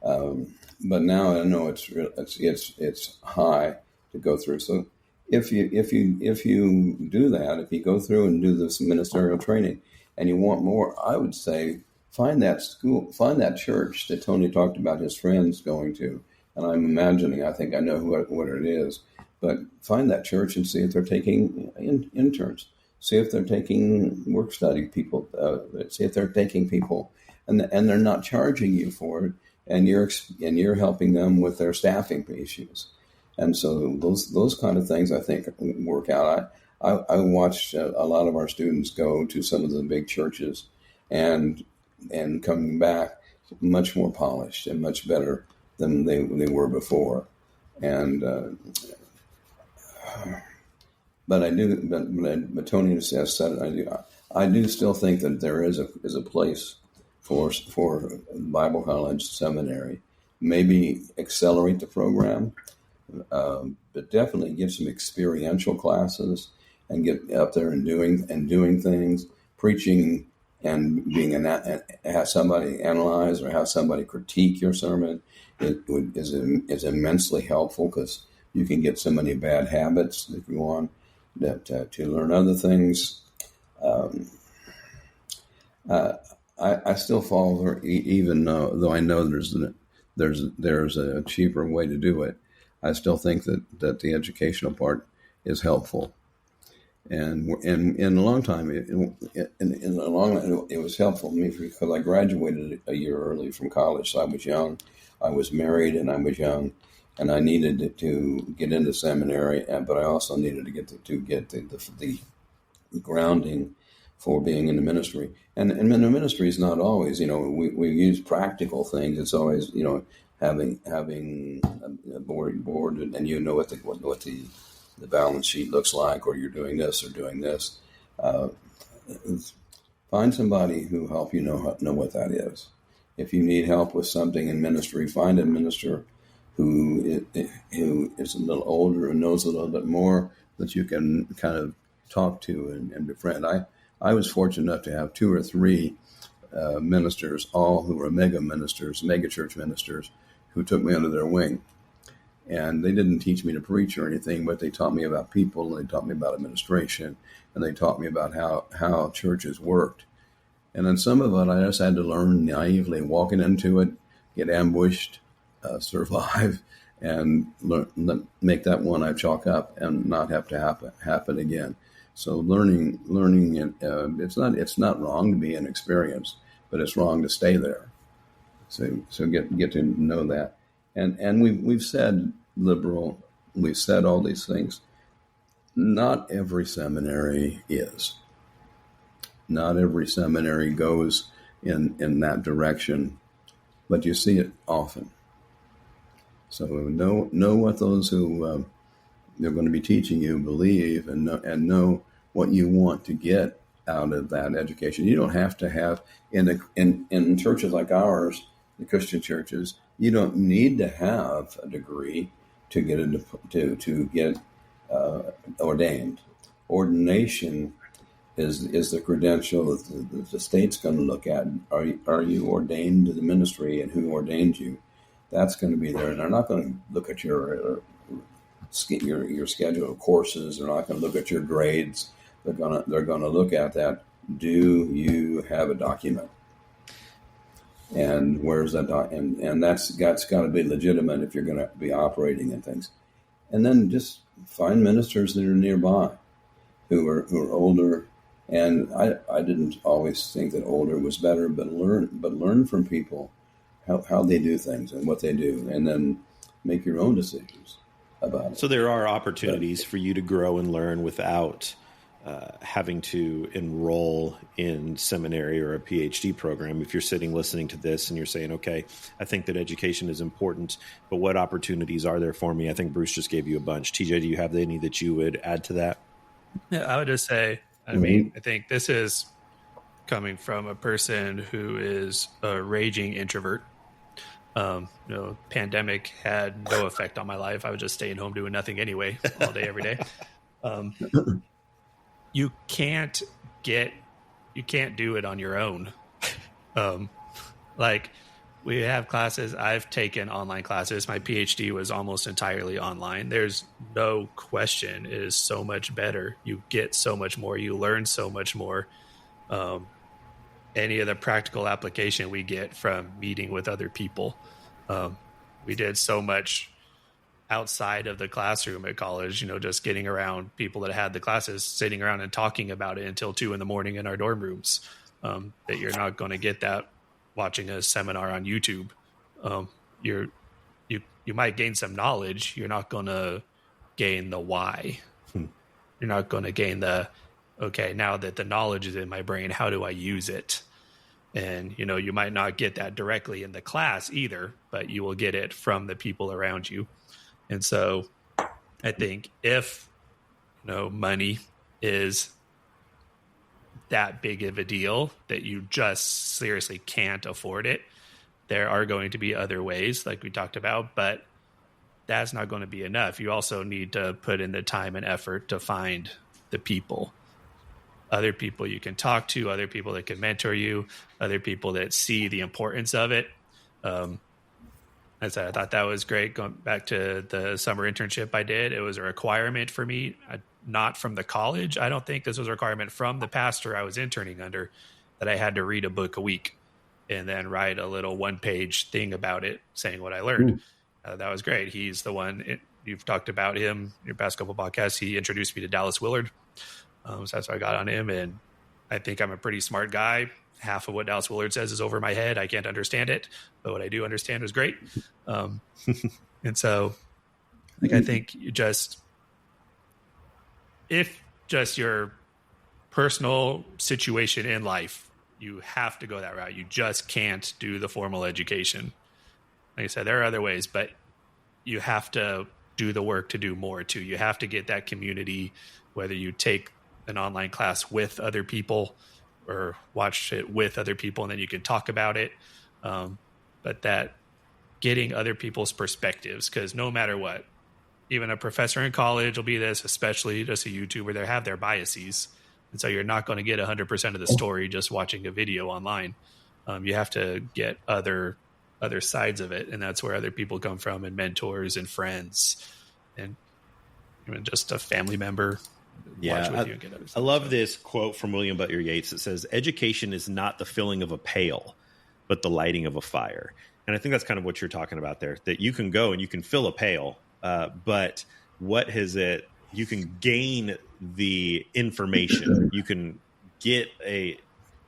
But now I know it's high, to go through. So if you do that, if you go through and do this ministerial training and you want more, I would say find that school, find that church that Tony talked about his friends going to. And I'm imagining, I think I know what it is, but find that church and see if they're taking interns, see if they're taking work study people, see if they're taking people, and they're not charging you for it, and you're helping them with their staffing issues. And so those kind of things I think work out. I watched a lot of our students go to some of the big churches and coming back much more polished and much better than they were before. And but Tony has said I do still think that there is a place for Bible college seminary. Maybe accelerate the program, but definitely give some experiential classes and get up there and doing things, preaching and have somebody analyze or have somebody critique your sermon is immensely helpful, because you can get so many bad habits that you want to learn other things. I still follow, even though I know there's a cheaper way to do it. I still think that the educational part is helpful, and in a long time, it was helpful to me because I graduated a year early from college, so I was young. I was married and I was young, and I needed to get into seminary, but I also needed to get the grounding for being in the ministry. And in the ministry is not always, we use practical things. It's always, having a board, and what the balance sheet looks like, or you're doing this or doing this. Find somebody who help you know what that is. If you need help with something in ministry, find a minister who is a little older and knows a little bit more that you can kind of talk to and befriend. I was fortunate enough to have 2 or 3 ministers, all who were mega church ministers, who took me under their wing. And they didn't teach me to preach or anything, but they taught me about people, and they taught me about administration, and they taught me about how churches worked. And then some of it I just had to learn naively, walking into it, get ambushed, survive, and make that one I chalk up and not have to happen again. So learning, it's not wrong to be inexperienced, but it's wrong to stay there. So get to know that. And we've said liberal, we've said all these things. Not every seminary is. Not every seminary goes in that direction, but you see it often. So know what those who they're going to be teaching you believe, and know what you want to get out of that education. You don't have to have in churches like ours, the Christian churches, you don't need to have a degree to get ordained. Ordination is the credential that the state's going to look at. Are you ordained to the ministry, and who ordained you? That's going to be there. And they're not going to look at your schedule of courses. They're not going to look at your grades. They're going to look at that. Do you have a document? And where's that and that's got to be legitimate if you're going to be operating in things. And then just find ministers that are nearby who are older. And I didn't always think that older was better, but learn from people how they do things and what they do, and then make your own decisions about it. So there are opportunities for you to grow and learn without having to enroll in seminary or a PhD program. If you're sitting listening to this and you're saying, okay, I think that education is important, but what opportunities are there for me? I think Bruce just gave you a bunch. TJ, do you have any that you would add to that? Yeah, I would just say, I think this is coming from a person who is a raging introvert. Pandemic had no effect on my life. I was just staying home doing nothing anyway, all day, every day. You can't do it on your own. We have classes. I've taken online classes. My PhD was almost entirely online. There's no question it is so much better. You get so much more. You learn so much more. Any of the practical application we get from meeting with other people. We did so much outside of the classroom at college, just getting around people that had the classes, sitting around and talking about it until 2 a.m. in our dorm rooms, that you're not going to get that watching a seminar on YouTube. You might gain some knowledge. You're not going to gain the why. You're not going to gain okay, now that the knowledge is in my brain, how do I use it? And, you might not get that directly in the class either, but you will get it from the people around you. And so I think if, money is that big of a deal that you just seriously can't afford it, there are going to be other ways like we talked about, but that's not going to be enough. You also need to put in the time and effort to find the people, other people you can talk to, other people that can mentor you, other people that see the importance of it. I thought that was great. Going back to the summer internship I did, it was a requirement for me, not from the college. I don't think this was a requirement from the pastor I was interning under, that I had to read a book a week and then write a little 1-page thing about it saying what I learned. That was great. He's the one, you've talked about him in your past couple podcasts. He introduced me to Dallas Willard. So that's how I got on him. And I think I'm a pretty smart guy. Half of what Dallas Willard says is over my head. I can't understand it, but what I do understand is great. And so I think if just your personal situation in life, you have to go that route. You just can't do the formal education. Like I said, there are other ways, but you have to do the work to do more too. You have to get that community, whether you take an online class with other people or watch it with other people, and then you can talk about it. But that getting other people's perspectives, because no matter what, even a professor in college will be this, especially just a YouTuber, they have their biases. And so you're not going to get 100% of the story just watching a video online. You have to get other sides of it. And that's where other people come from, and mentors and friends and even just a family member. Yeah, I love this quote from William Butler Yeats that says, "Education is not the filling of a pail, but the lighting of a fire." And I think that's kind of what you're talking about there, that you can go and you can fill a pail, but what is it? You can gain the information. You can get a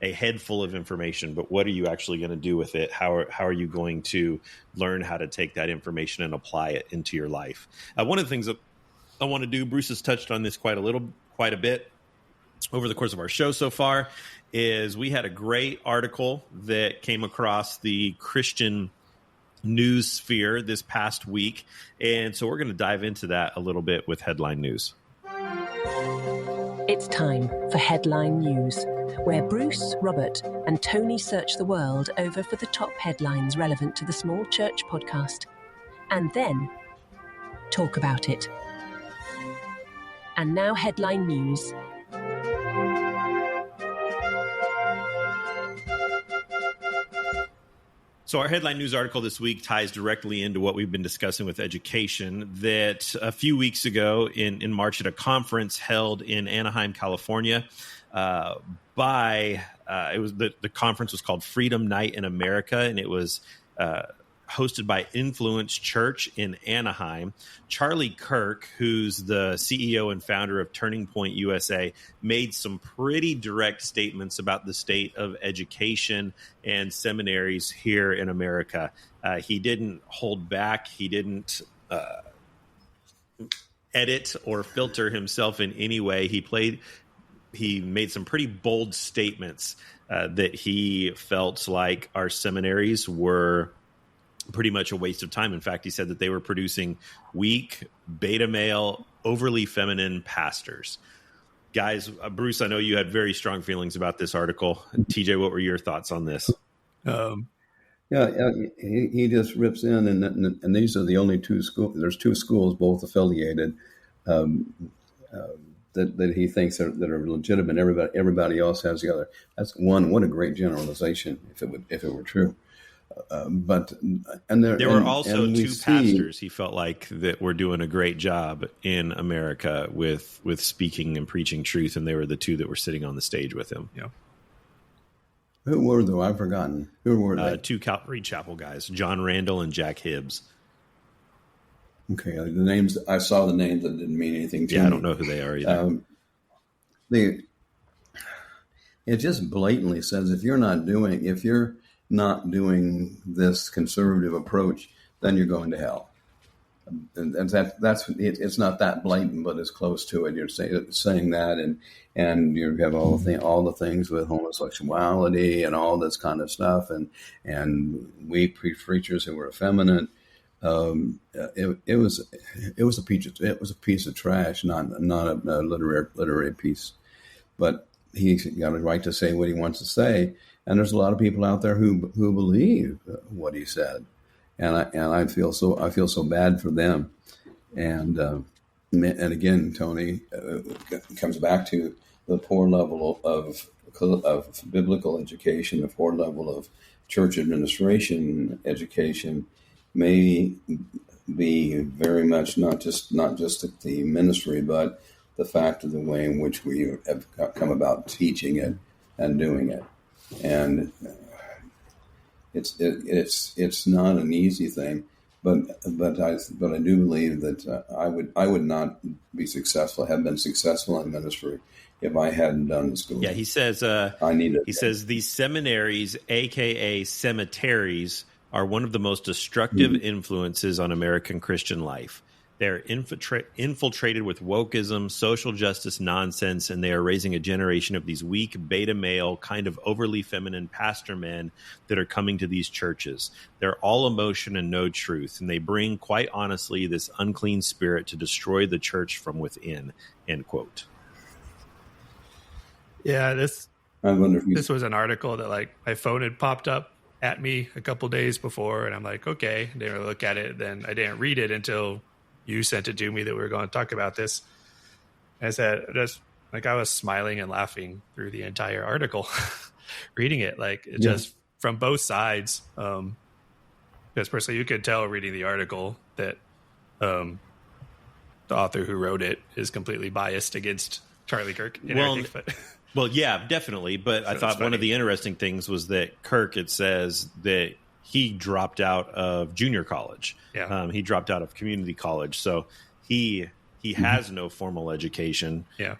head full of information, but what are you actually going to do with it? How are you going to learn how to take that information and apply it into your life? One of the things that I want to do, Bruce has touched on this quite a bit over the course of our show so far, is we had a great article that came across the Christian news sphere this past week. And so we're going to dive into that a little bit with Headline News. It's time for Headline News, where Bruce, Robert, and Tony search the world over for the top headlines relevant to the Small Church podcast, and then talk about it. And now Headline News. So our headline news article this week ties directly into what we've been discussing with education, that a few weeks ago in March at a conference held in Anaheim, California, the conference was called Freedom Night in America, and it was hosted by Influence Church in Anaheim. Charlie Kirk, who's the CEO and founder of Turning Point USA, made some pretty direct statements about the state of education and seminaries here in America. He didn't hold back. He didn't edit or filter himself in any way. He made some pretty bold statements that he felt like our seminaries were pretty much a waste of time. In fact, he said that they were producing weak, beta male, overly feminine pastors. Guys, Bruce, I know you had very strong feelings about this article. TJ, what were your thoughts on this? He just rips in, and these are the only two schools. There's two schools, both affiliated, that he thinks that are legitimate. Everybody else has the other. That's one. What a great generalization, if it were true. There were also two pastors he felt like that were doing a great job in America with speaking and preaching truth, and they were the two that were sitting on the stage with him. Yeah. Who were they? I've forgotten. Who were they? Two Calvary Chapel guys, John Randall and Jack Hibbs. Okay, the names, I saw the names that didn't mean anything to me. Yeah, I don't know who they are either. It just blatantly says if you're not doing this conservative approach, then you're going to hell. And it's not that blatant, but it's close to it. You're saying that, and you have all the things with homosexuality and all this kind of stuff, and we preachers who were effeminate. It was a piece of trash, not a literary piece, but he's got a right to say what he wants to say, and there's a lot of people out there who believe what he said, and I feel so bad for them, and again, Tony, comes back to the poor level of biblical education, the poor level of church administration education. May be very much not just the ministry, but the fact of the way in which we have come about teaching it and doing it, and it's not an easy thing. But I do believe that I would not be successful, have been successful in ministry if I hadn't done the school. Yeah, he says he says these seminaries, aka cemeteries, are one of the most destructive influences on American Christian life. They're infiltrated with wokeism, social justice nonsense, and they are raising a generation of these weak, beta male, kind of overly feminine pastor men that are coming to these churches. They're all emotion and no truth, and they bring, quite honestly, this unclean spirit to destroy the church from within, end quote. Yeah, this was an article that my phone had popped up at me a couple days before, and I'm like, okay, I didn't really look at it. Then I didn't read it until you sent it to me that we were going to talk about this. And I said, I was smiling and laughing through the entire article, reading it, just from both sides. Because personally, you could tell reading the article that the author who wrote it is completely biased against Charlie Kirk and everything. But well, yeah, definitely. But I thought one of the interesting things was that Kirk, it says that he dropped out of junior college. Yeah. He dropped out of community college. So he has no formal education. Yeah.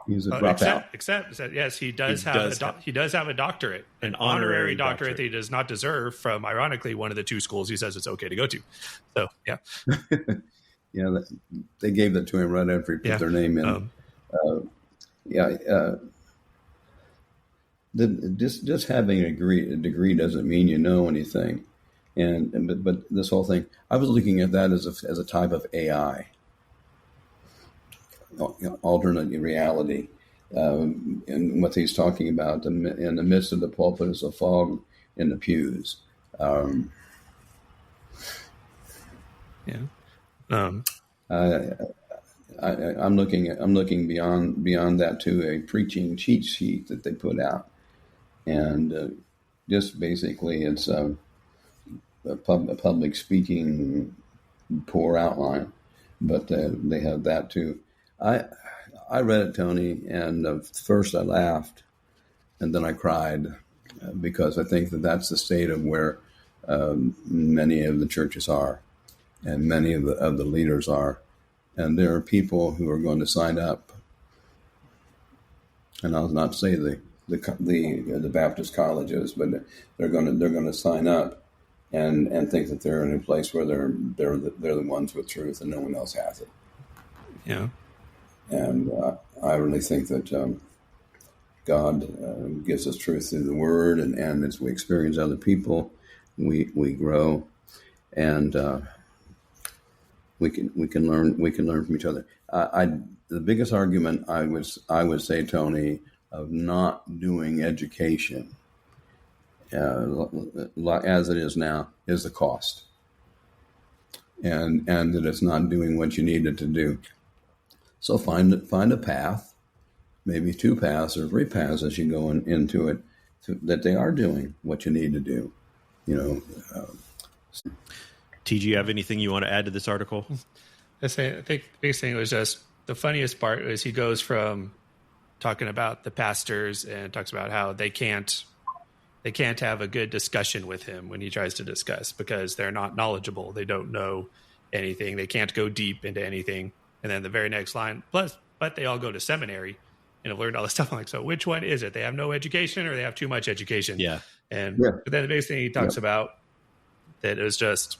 He's a dropout. Except yes, he does have a doctorate, an honorary doctorate that he does not deserve from, ironically, one of the two schools he says it's okay to go to. So, yeah. Yeah, they gave that to him right after he put their name in. Just having a degree doesn't mean you know anything, but this whole thing, I was looking at that as a type of AI, alternate reality, and what he's talking about. In the midst of the pulpit is a fog in the pews. I'm looking beyond that to a preaching cheat sheet that they put out, and just basically it's a public speaking poor outline, but they have that too. I read it, Tony, and first I laughed, and then I cried because I think that's the state of where many of the churches are, and many of the leaders are. And there are people who are going to sign up, and I'll not say the Baptist colleges, but they're going to sign up and think that they're in a place where they're the ones with truth and no one else has it. Yeah, and I really think that God gives us truth through the Word, and as we experience other people, we grow, and we can learn from each other. The biggest argument I would say, Tony, of not doing education as it is now is the cost, and that it's not doing what you need it to do. So find a path, maybe 2 paths or 3 paths as you go into it, that they are doing what you need to do. TJ, you have anything you want to add to this article? I think the biggest thing was just the funniest part is he goes from talking about the pastors and talks about how they can't have a good discussion with him when he tries to discuss because they're not knowledgeable. They don't know anything. They can't go deep into anything. And then the very next line, but they all go to seminary and have learned all this stuff. I'm like, so which one is it? They have no education or they have too much education? Yeah. And But then the biggest thing he talks about that it was just,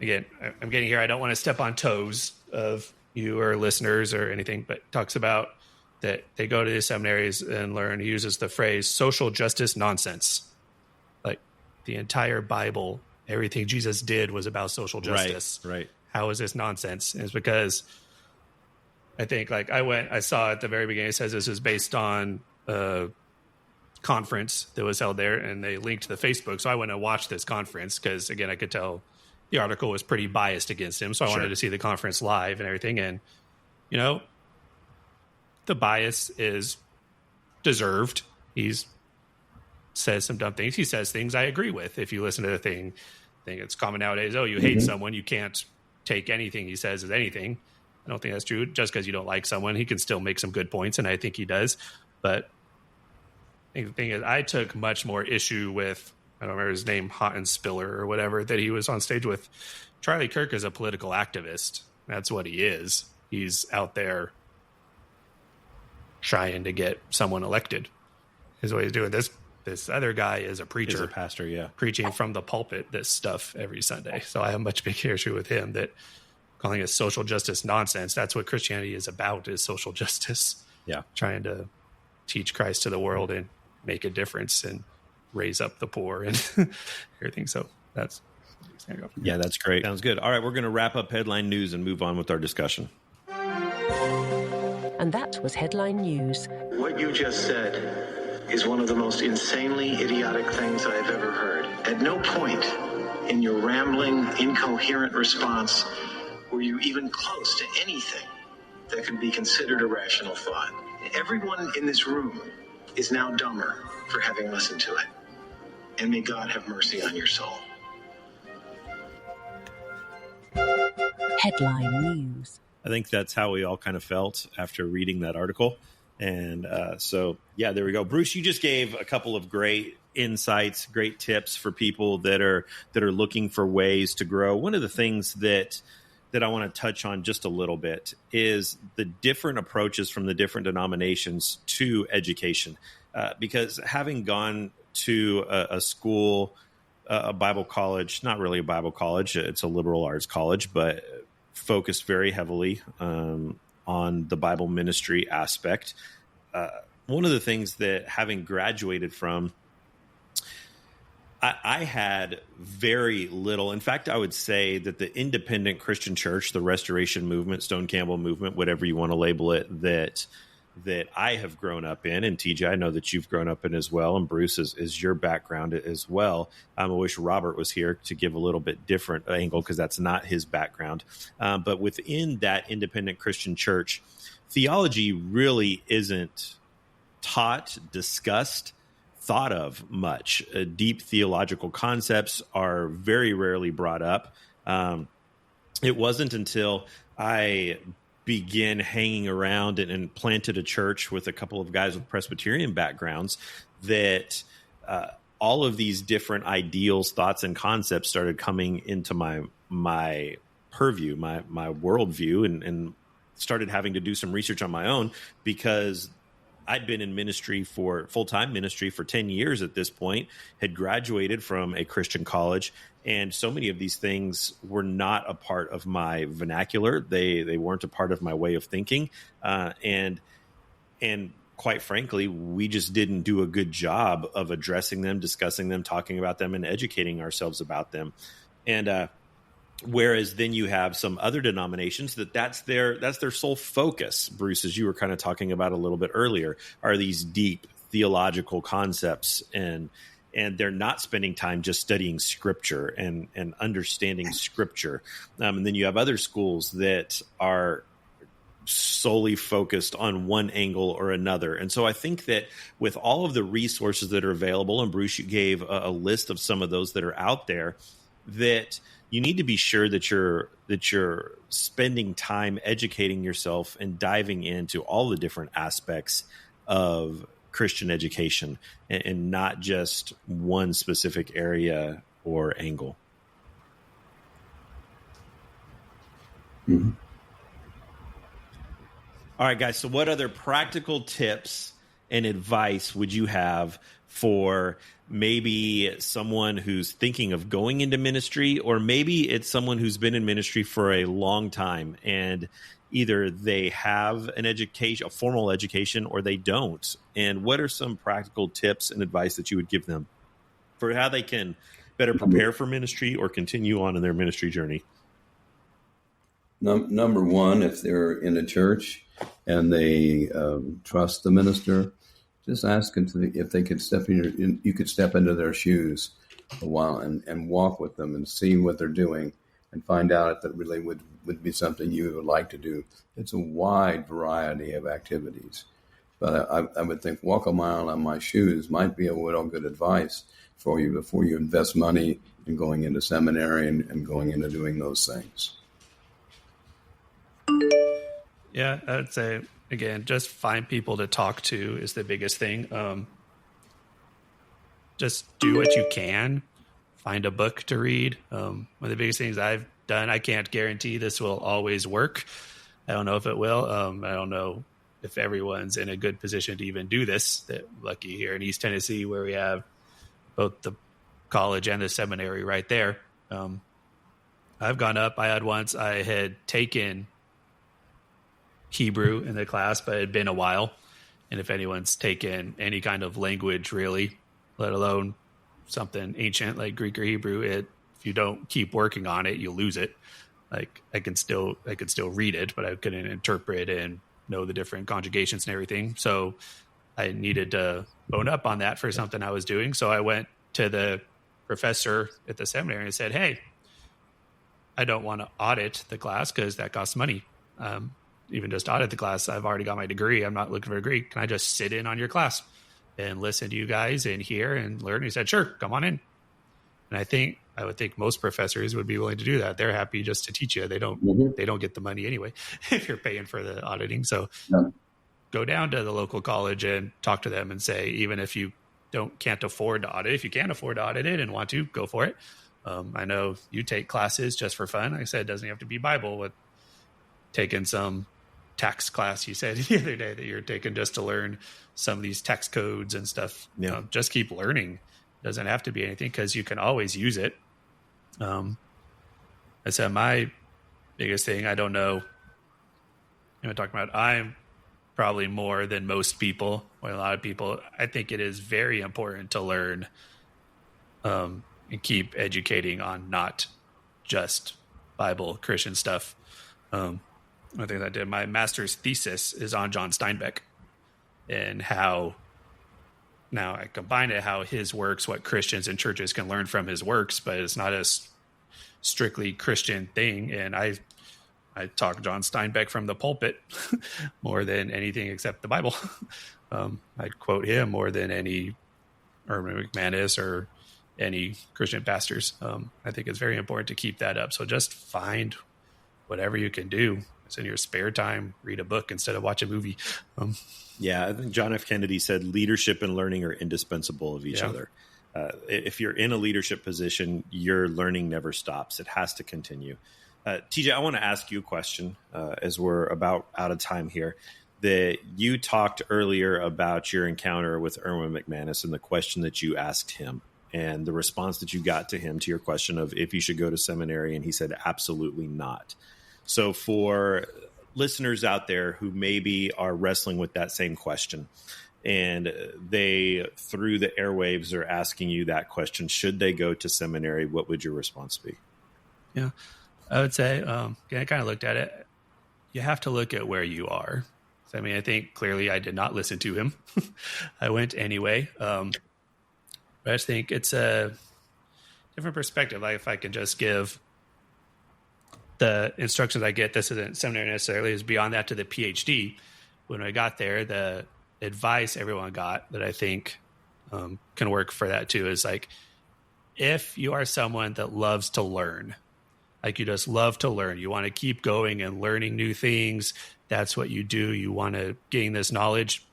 again, I'm getting here. I don't want to step on toes of you or listeners or anything, but talks about that they go to these seminaries and learn. He uses the phrase social justice nonsense. Like the entire Bible, everything Jesus did was about social justice. Right. How is this nonsense? And it's because I think I saw at the very beginning, it says this is based on a conference that was held there and they linked to the Facebook. So I went and watched this conference because again, I could tell the article was pretty biased against him. So I wanted to see the conference live and everything. And, the bias is deserved. He says some dumb things. He says things I agree with. If you listen to the thing it's common nowadays. Oh, you hate someone. You can't take anything he says as anything. I don't think that's true. Just because you don't like someone, he can still make some good points. And I think he does. But I think the thing is, I took much more issue with, I don't remember his name, Hottenspiller or whatever, that he was on stage with. Charlie Kirk is a political activist. That's what he is. He's out there trying to get someone elected. Is what he's doing. This other guy is a preacher. He's a pastor, yeah. Preaching from the pulpit this stuff every Sunday. So I have much bigger issue with him that calling it social justice nonsense. That's what Christianity is about, is social justice. Yeah. Trying to teach Christ to the world and make a difference and raise up the poor and everything. So that's great. Sounds good. All right, we're going to wrap up headline news and move on with our discussion. And that was headline news. What you just said is one of the most insanely idiotic things I've ever heard. At no point in your rambling, incoherent response were you even close to anything that could be considered a rational thought. Everyone in this room is now dumber for having listened to it. And may God have mercy on your soul. Headline news. I think that's how we all kind of felt after reading that article. And there we go. Bruce, you just gave a couple of great insights, great tips for people that are looking for ways to grow. One of the things that I want to touch on just a little bit is the different approaches from the different denominations to education. Because having gone to a school, a Bible college, not really a Bible college, it's a liberal arts college, but focused very heavily on the Bible ministry aspect. One of the things that, having graduated from, I had very little. In fact, I would say that the independent Christian church, the Restoration movement, Stone Campbell movement, whatever you want to label it, that I have grown up in, and TJ, I know that you've grown up in as well, and Bruce is your background as well. I wish Robert was here to give a little bit different angle because that's not his background. But within that independent Christian church, theology really isn't taught, discussed, thought of much. Deep theological concepts are very rarely brought up. It wasn't until I began hanging around and planted a church with a couple of guys with Presbyterian backgrounds that all of these different ideals, thoughts, and concepts started coming into my purview, my worldview, and started having to do some research on my own because I'd been in ministry full-time ministry for 10 years at this point, had graduated from a Christian college, and so many of these things were not a part of my vernacular. They weren't a part of my way of thinking. And quite frankly, we just didn't do a good job of addressing them, discussing them, talking about them, and educating ourselves about them. And whereas then you have some other denominations that's their sole focus, Bruce, as you were kind of talking about a little bit earlier, are these deep theological concepts, and they're not spending time just studying Scripture and understanding Scripture. And then you have other schools that are solely focused on one angle or another. And so I think that with all of the resources that are available, and Bruce, you gave a list of some of those that are out there, that you need to be sure that you're spending time educating yourself and diving into all the different aspects of Christian education and not just one specific area or angle. Mm-hmm. All right, guys. So what other practical tips and advice would you have for maybe someone who's thinking of going into ministry, or maybe it's someone who's been in ministry for a long time and either they have an education, a formal education, or they don't? And what are some practical tips and advice that you would give them for how they can better prepare for ministry or continue on in their ministry journey? Number one, if they're in a church and they trust the minister, just ask them if they could you could step into their shoes a while and walk with them and see what they're doing and find out if that really would be something you would like to do. It's a wide variety of activities. But I would think walk a mile on my shoes might be a little good advice for you before you invest money in going into seminary and going into doing those things. Yeah, I would say, again, just find people to talk to is the biggest thing. Just do what you can. Find a book to read. One of the biggest things I've done, I can't guarantee this will always work. I don't know if it will. I don't know if everyone's in a good position to even do this. That lucky here in East Tennessee, where we have both the college and the seminary right there. I've gone up. I had taken Hebrew in the class, but it had been a while. And if anyone's taken any kind of language, really, let alone something ancient like Greek or Hebrew, if you don't keep working on it, you'll lose it. Like I could still read it, but I couldn't interpret and know the different conjugations and everything. So I needed to bone up on that for something I was doing. So I went to the professor at the seminary and said, "Hey, I don't want to audit the class because that costs money. Even just audit the class. I've already got my degree. I'm not looking for a degree. Can I just sit in on your class and listen to you guys and hear and learn?" He said, "Sure, come on in." And I would think most professors would be willing to do that. They're happy just to teach you. They don't get the money anyway if you're paying for the auditing. So go down to the local college and talk to them and say, even if you can't afford to audit, if you can't afford to audit it and want to, go for it. I know you take classes just for fun. Like I said, it doesn't have to be Bible. With taking some tax class, you said the other day that you're taking just to learn some of these tax codes and stuff. Yeah. Just keep learning. It doesn't have to be anything because you can always use it. I said my biggest thing, I don't know, talking about, I'm probably more than most people, or a lot of people. I think it is very important to learn and keep educating on not just Bible Christian stuff. One thing I did, my master's thesis is on John Steinbeck and how, now I combine it, how his works, what Christians and churches can learn from his works, but it's not a strictly Christian thing. And I talk John Steinbeck from the pulpit more than anything except the Bible. I'd quote him more than any Herman McManus or any Christian pastors. I think it's very important to keep that up. So just find whatever you can do. It's in your spare time, read a book instead of watch a movie. Yeah, I think John F. Kennedy said leadership and learning are indispensable of each other. If you're in a leadership position, your learning never stops. It has to continue. TJ, I want to ask you a question as we're about out of time here. That you talked earlier about your encounter with Erwin McManus and the question that you asked him and the response that you got to him to your question of if you should go to seminary. And he said, absolutely not. So for listeners out there who maybe are wrestling with that same question and they, through the airwaves, are asking you that question, should they go to seminary? What would your response be? Yeah, I would say, I kind of looked at it. You have to look at where you are. So, I think clearly I did not listen to him. I went anyway. But I just think it's a different perspective. Like if I can just give the instructions I get, this isn't seminary necessarily, is beyond that to the PhD. When I got there, the advice everyone got that I think can work for that too is like, if you are someone that loves to learn, like you just love to learn, you want to keep going and learning new things, that's what you do, you want to gain this knowledge,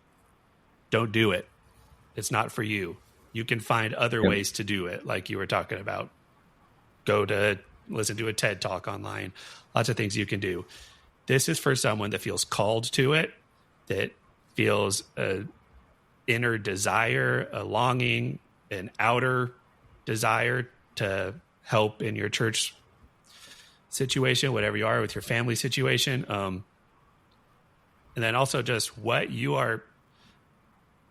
don't do it. It's not for you. You can find other ways to do it, like you were talking about. Go to listen to a TED Talk online, lots of things you can do. This is for someone that feels called to it, that feels an inner desire, a longing, an outer desire to help in your church situation, whatever you are, with your family situation. And then also just what you are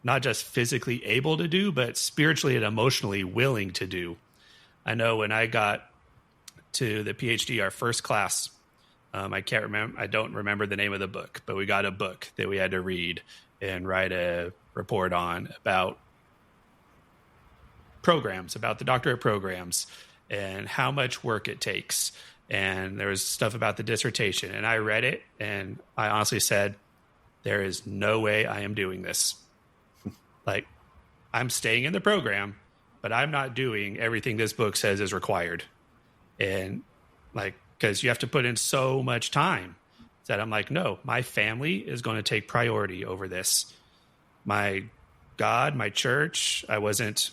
not just physically able to do, but spiritually and emotionally willing to do. I know when I got to the PhD, our first class, I don't remember the name of the book, but we got a book that we had to read and write a report on about programs, about the doctorate programs and how much work it takes. And there was stuff about the dissertation, and I read it and I honestly said, there is no way I am doing this. Like, I'm staying in the program, but I'm not doing everything this book says is required. And like, because you have to put in so much time that I'm like, no, my family is going to take priority over this. My God, my church, I wasn't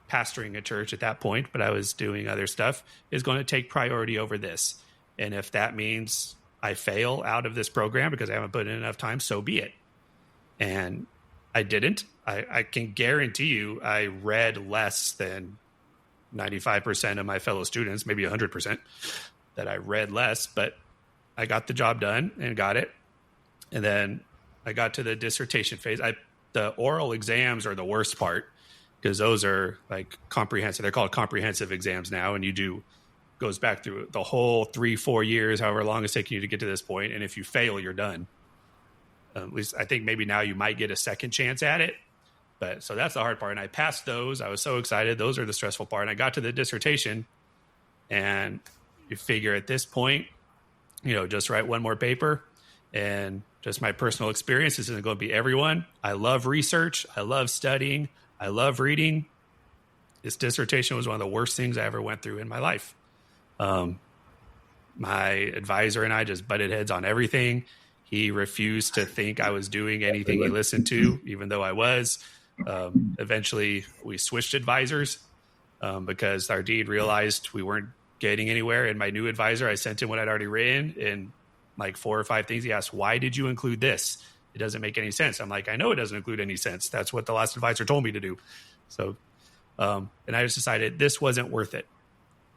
pastoring a church at that point, but I was doing other stuff, is going to take priority over this. And if that means I fail out of this program because I haven't put in enough time, so be it. And I didn't. I can guarantee you I read less than 95% of my fellow students, maybe 100%, that I read less, but I got the job done and got it. And then I got to the dissertation phase. The oral exams are the worst part because those are like comprehensive. They're called comprehensive exams now, and goes back through the whole 3-4 years, however long it's taking you to get to this point. And if you fail, you're done. At least I think maybe now you might get a second chance at it. But so that's the hard part. And I passed those. I was so excited. Those are the stressful part. And I got to the dissertation, and you figure at this point, just write one more paper, and just my personal experience. This isn't going to be everyone. I love research. I love studying. I love reading. This dissertation was one of the worst things I ever went through in my life. My advisor and I just butted heads on everything. He refused to think I was doing anything he listened to, even though I was. Eventually, we switched advisors because our dean realized we weren't getting anywhere. And my new advisor, I sent him what I'd already written in like 4 or 5 things. He asked, why did you include this? It doesn't make any sense. I'm like, I know it doesn't include any sense. That's what the last advisor told me to do. So, and I just decided this wasn't worth it.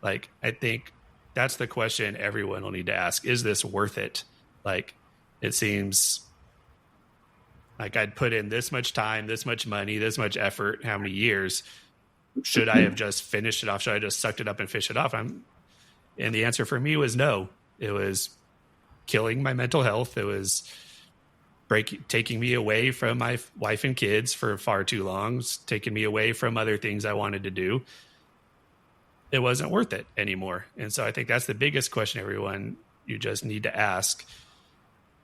Like, I think that's the question everyone will need to ask. Is this worth it? Like, it seems like I'd put in this much time, this much money, this much effort, how many years. Should I have just finished it off? Should I just sucked it up and fished it off? And the answer for me was no. It was killing my mental health. It was taking me away from my wife and kids for far too long. It's taking me away from other things I wanted to do. It wasn't worth it anymore. And so I think that's the biggest question everyone you just need to ask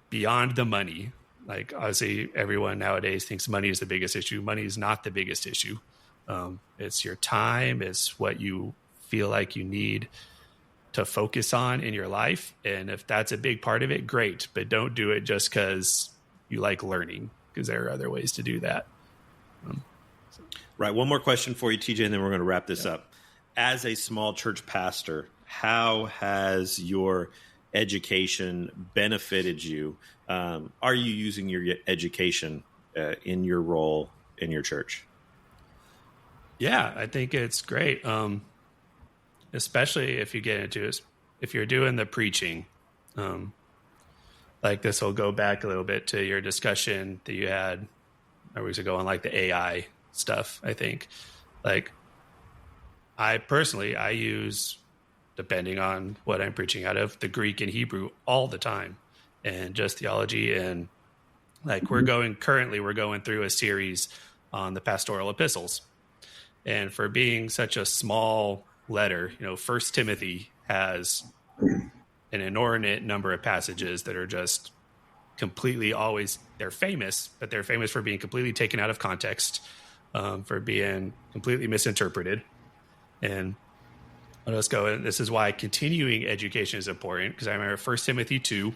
beyond the money. Like, obviously, everyone nowadays thinks money is the biggest issue. Money is not the biggest issue. It's your time. It's what you feel like you need to focus on in your life. And if that's a big part of it, great. But don't do it just because you like learning, because there are other ways to do that. Right. One more question for you, TJ, and then we're going to wrap this up. As a small church pastor, how has your education benefited you? Are you using your education in your role in your church? Yeah, I think it's great. Especially if you get into it, if you're doing the preaching, like this will go back a little bit to your discussion that you had a weeks ago on like the AI stuff. I think like I use, depending on what I'm preaching out of, the Greek and Hebrew all the time, and just theology. And like we're going through a series on the pastoral epistles. And for being such a small letter, 1 Timothy has an inordinate number of passages that are just completely they're famous, but they're famous for being completely taken out of context, for being completely misinterpreted. And let's go. And this is why continuing education is important, because I remember 1 Timothy 2.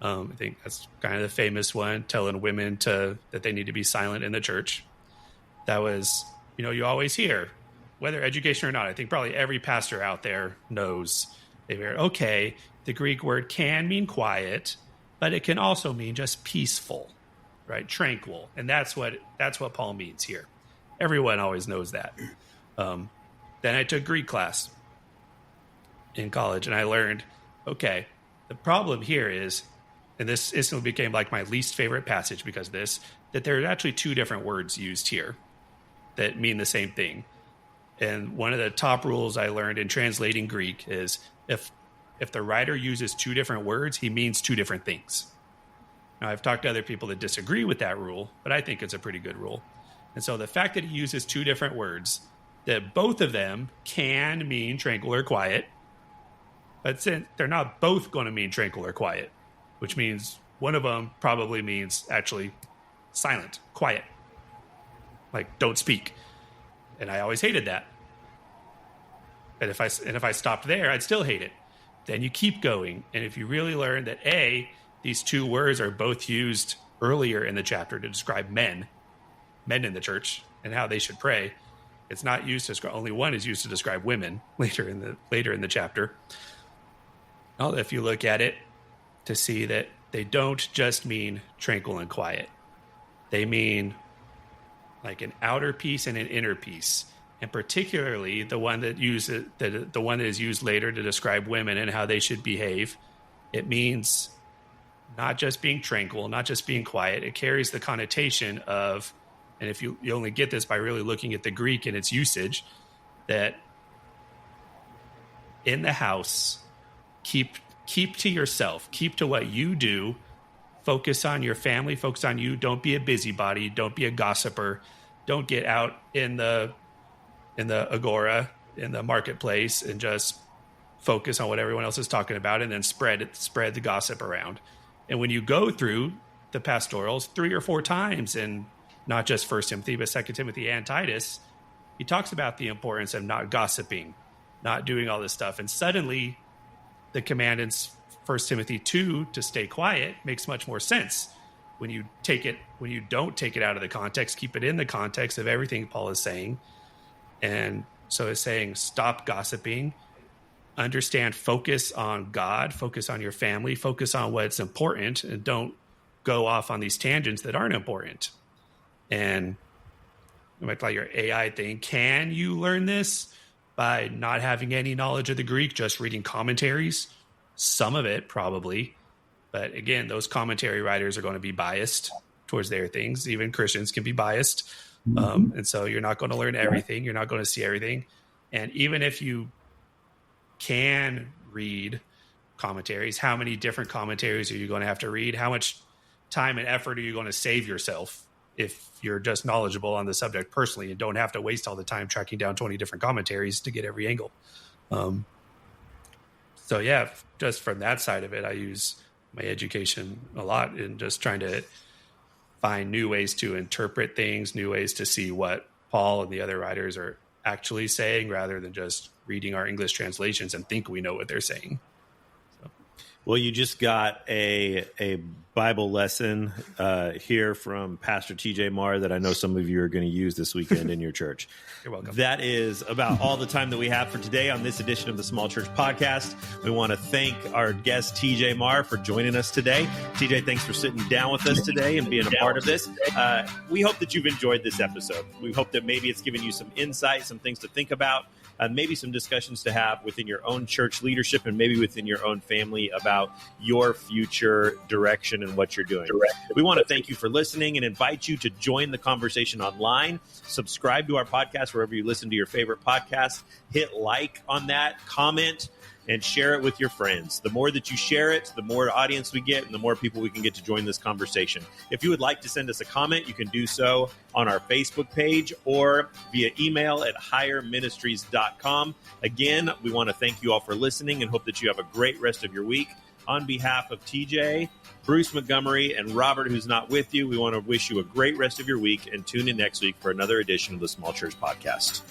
I think that's kind of the famous one, telling women that they need to be silent in the church. That was, you always hear, whether education or not, I think probably every pastor out there knows. They hear, okay, the Greek word can mean quiet, but it can also mean just peaceful, right? Tranquil. And that's what Paul means here. Everyone always knows that. Then I took Greek class in college, and I learned, okay, the problem here is, and this instantly became like my least favorite passage because of this, that there are actually two different words used here that mean the same thing. And one of the top rules I learned in translating Greek is if the writer uses two different words, he means two different things. Now, I've talked to other people that disagree with that rule, but I think it's a pretty good rule. And so the fact that he uses two different words, that both of them can mean tranquil or quiet, but since they're not both going to mean tranquil or quiet, which means one of them probably means actually silent, quiet, like don't speak. And I always hated that. And if I stopped there, I'd still hate it. Then you keep going. And if you really learn that these two words are both used earlier in the chapter to describe men in the church and how they should pray, it's not used to describe, only one is used to describe women later in the chapter. Now, if you look at it to see that they don't just mean tranquil and quiet, they mean like an outer peace and an inner peace. And particularly the one that is used later to describe women and how they should behave. It means not just being tranquil, not just being quiet. It carries the connotation of, and if you only get this by really looking at the Greek and its usage, that in the house, keep to yourself, keep to what you do, focus on your family, focus on you. Don't be a busybody. Don't be a gossiper. Don't get out in the agora, in the marketplace, and just focus on what everyone else is talking about, and then spread the gossip around. And when you go through the pastorals 3 or 4 times, and not just 1 Timothy, but 2 Timothy and Titus, he talks about the importance of not gossiping, not doing all this stuff. And suddenly the command in 1 Timothy 2 to stay quiet makes much more sense. When you don't take it out of the context, keep it in the context of everything Paul is saying. And so it's saying, stop gossiping, understand, focus on God, focus on your family, focus on what's important, and don't go off on these tangents that aren't important. And you might call your AI thing. Can you learn this by not having any knowledge of the Greek, just reading commentaries? Some of it, probably. But again, those commentary writers are going to be biased towards their things. Even Christians can be biased. And so you're not going to learn everything. You're not going to see everything. And even if you can read commentaries, how many different commentaries are you going to have to read? How much time and effort are you going to save yourself if you're just knowledgeable on the subject personally and don't have to waste all the time tracking down 20 different commentaries to get every angle? So yeah, just from that side of it, I use my education a lot in just trying to find new ways to interpret things, new ways to see what Paul and the other writers are actually saying, rather than just reading our English translations and think we know what they're saying. Well, you just got a Bible lesson here from Pastor TJ Marr that I know some of you are going to use this weekend in your church. You're welcome. That is about all the time that we have for today on this edition of the Small Church Podcast. We want to thank our guest, TJ Marr, for joining us today. TJ, thanks for sitting down with us today and being a part of this. We hope that you've enjoyed this episode. We hope that maybe it's given you some insight, some things to think about, maybe some discussions to have within your own church leadership and maybe within your own family about your future direction and what you're doing. We want to thank you for listening and invite you to join the conversation online. Subscribe to our podcast wherever you listen to your favorite podcast. Hit like on that, comment, and share it with your friends. The more that you share it, the more audience we get and the more people we can get to join this conversation. If you would like to send us a comment, you can do so on our Facebook page or via email at higherministries.com. Again, we want to thank you all for listening and hope that you have a great rest of your week. On behalf of TJ, Bruce Montgomery, and Robert, who's not with you, we want to wish you a great rest of your week and tune in next week for another edition of the Small Church Podcast.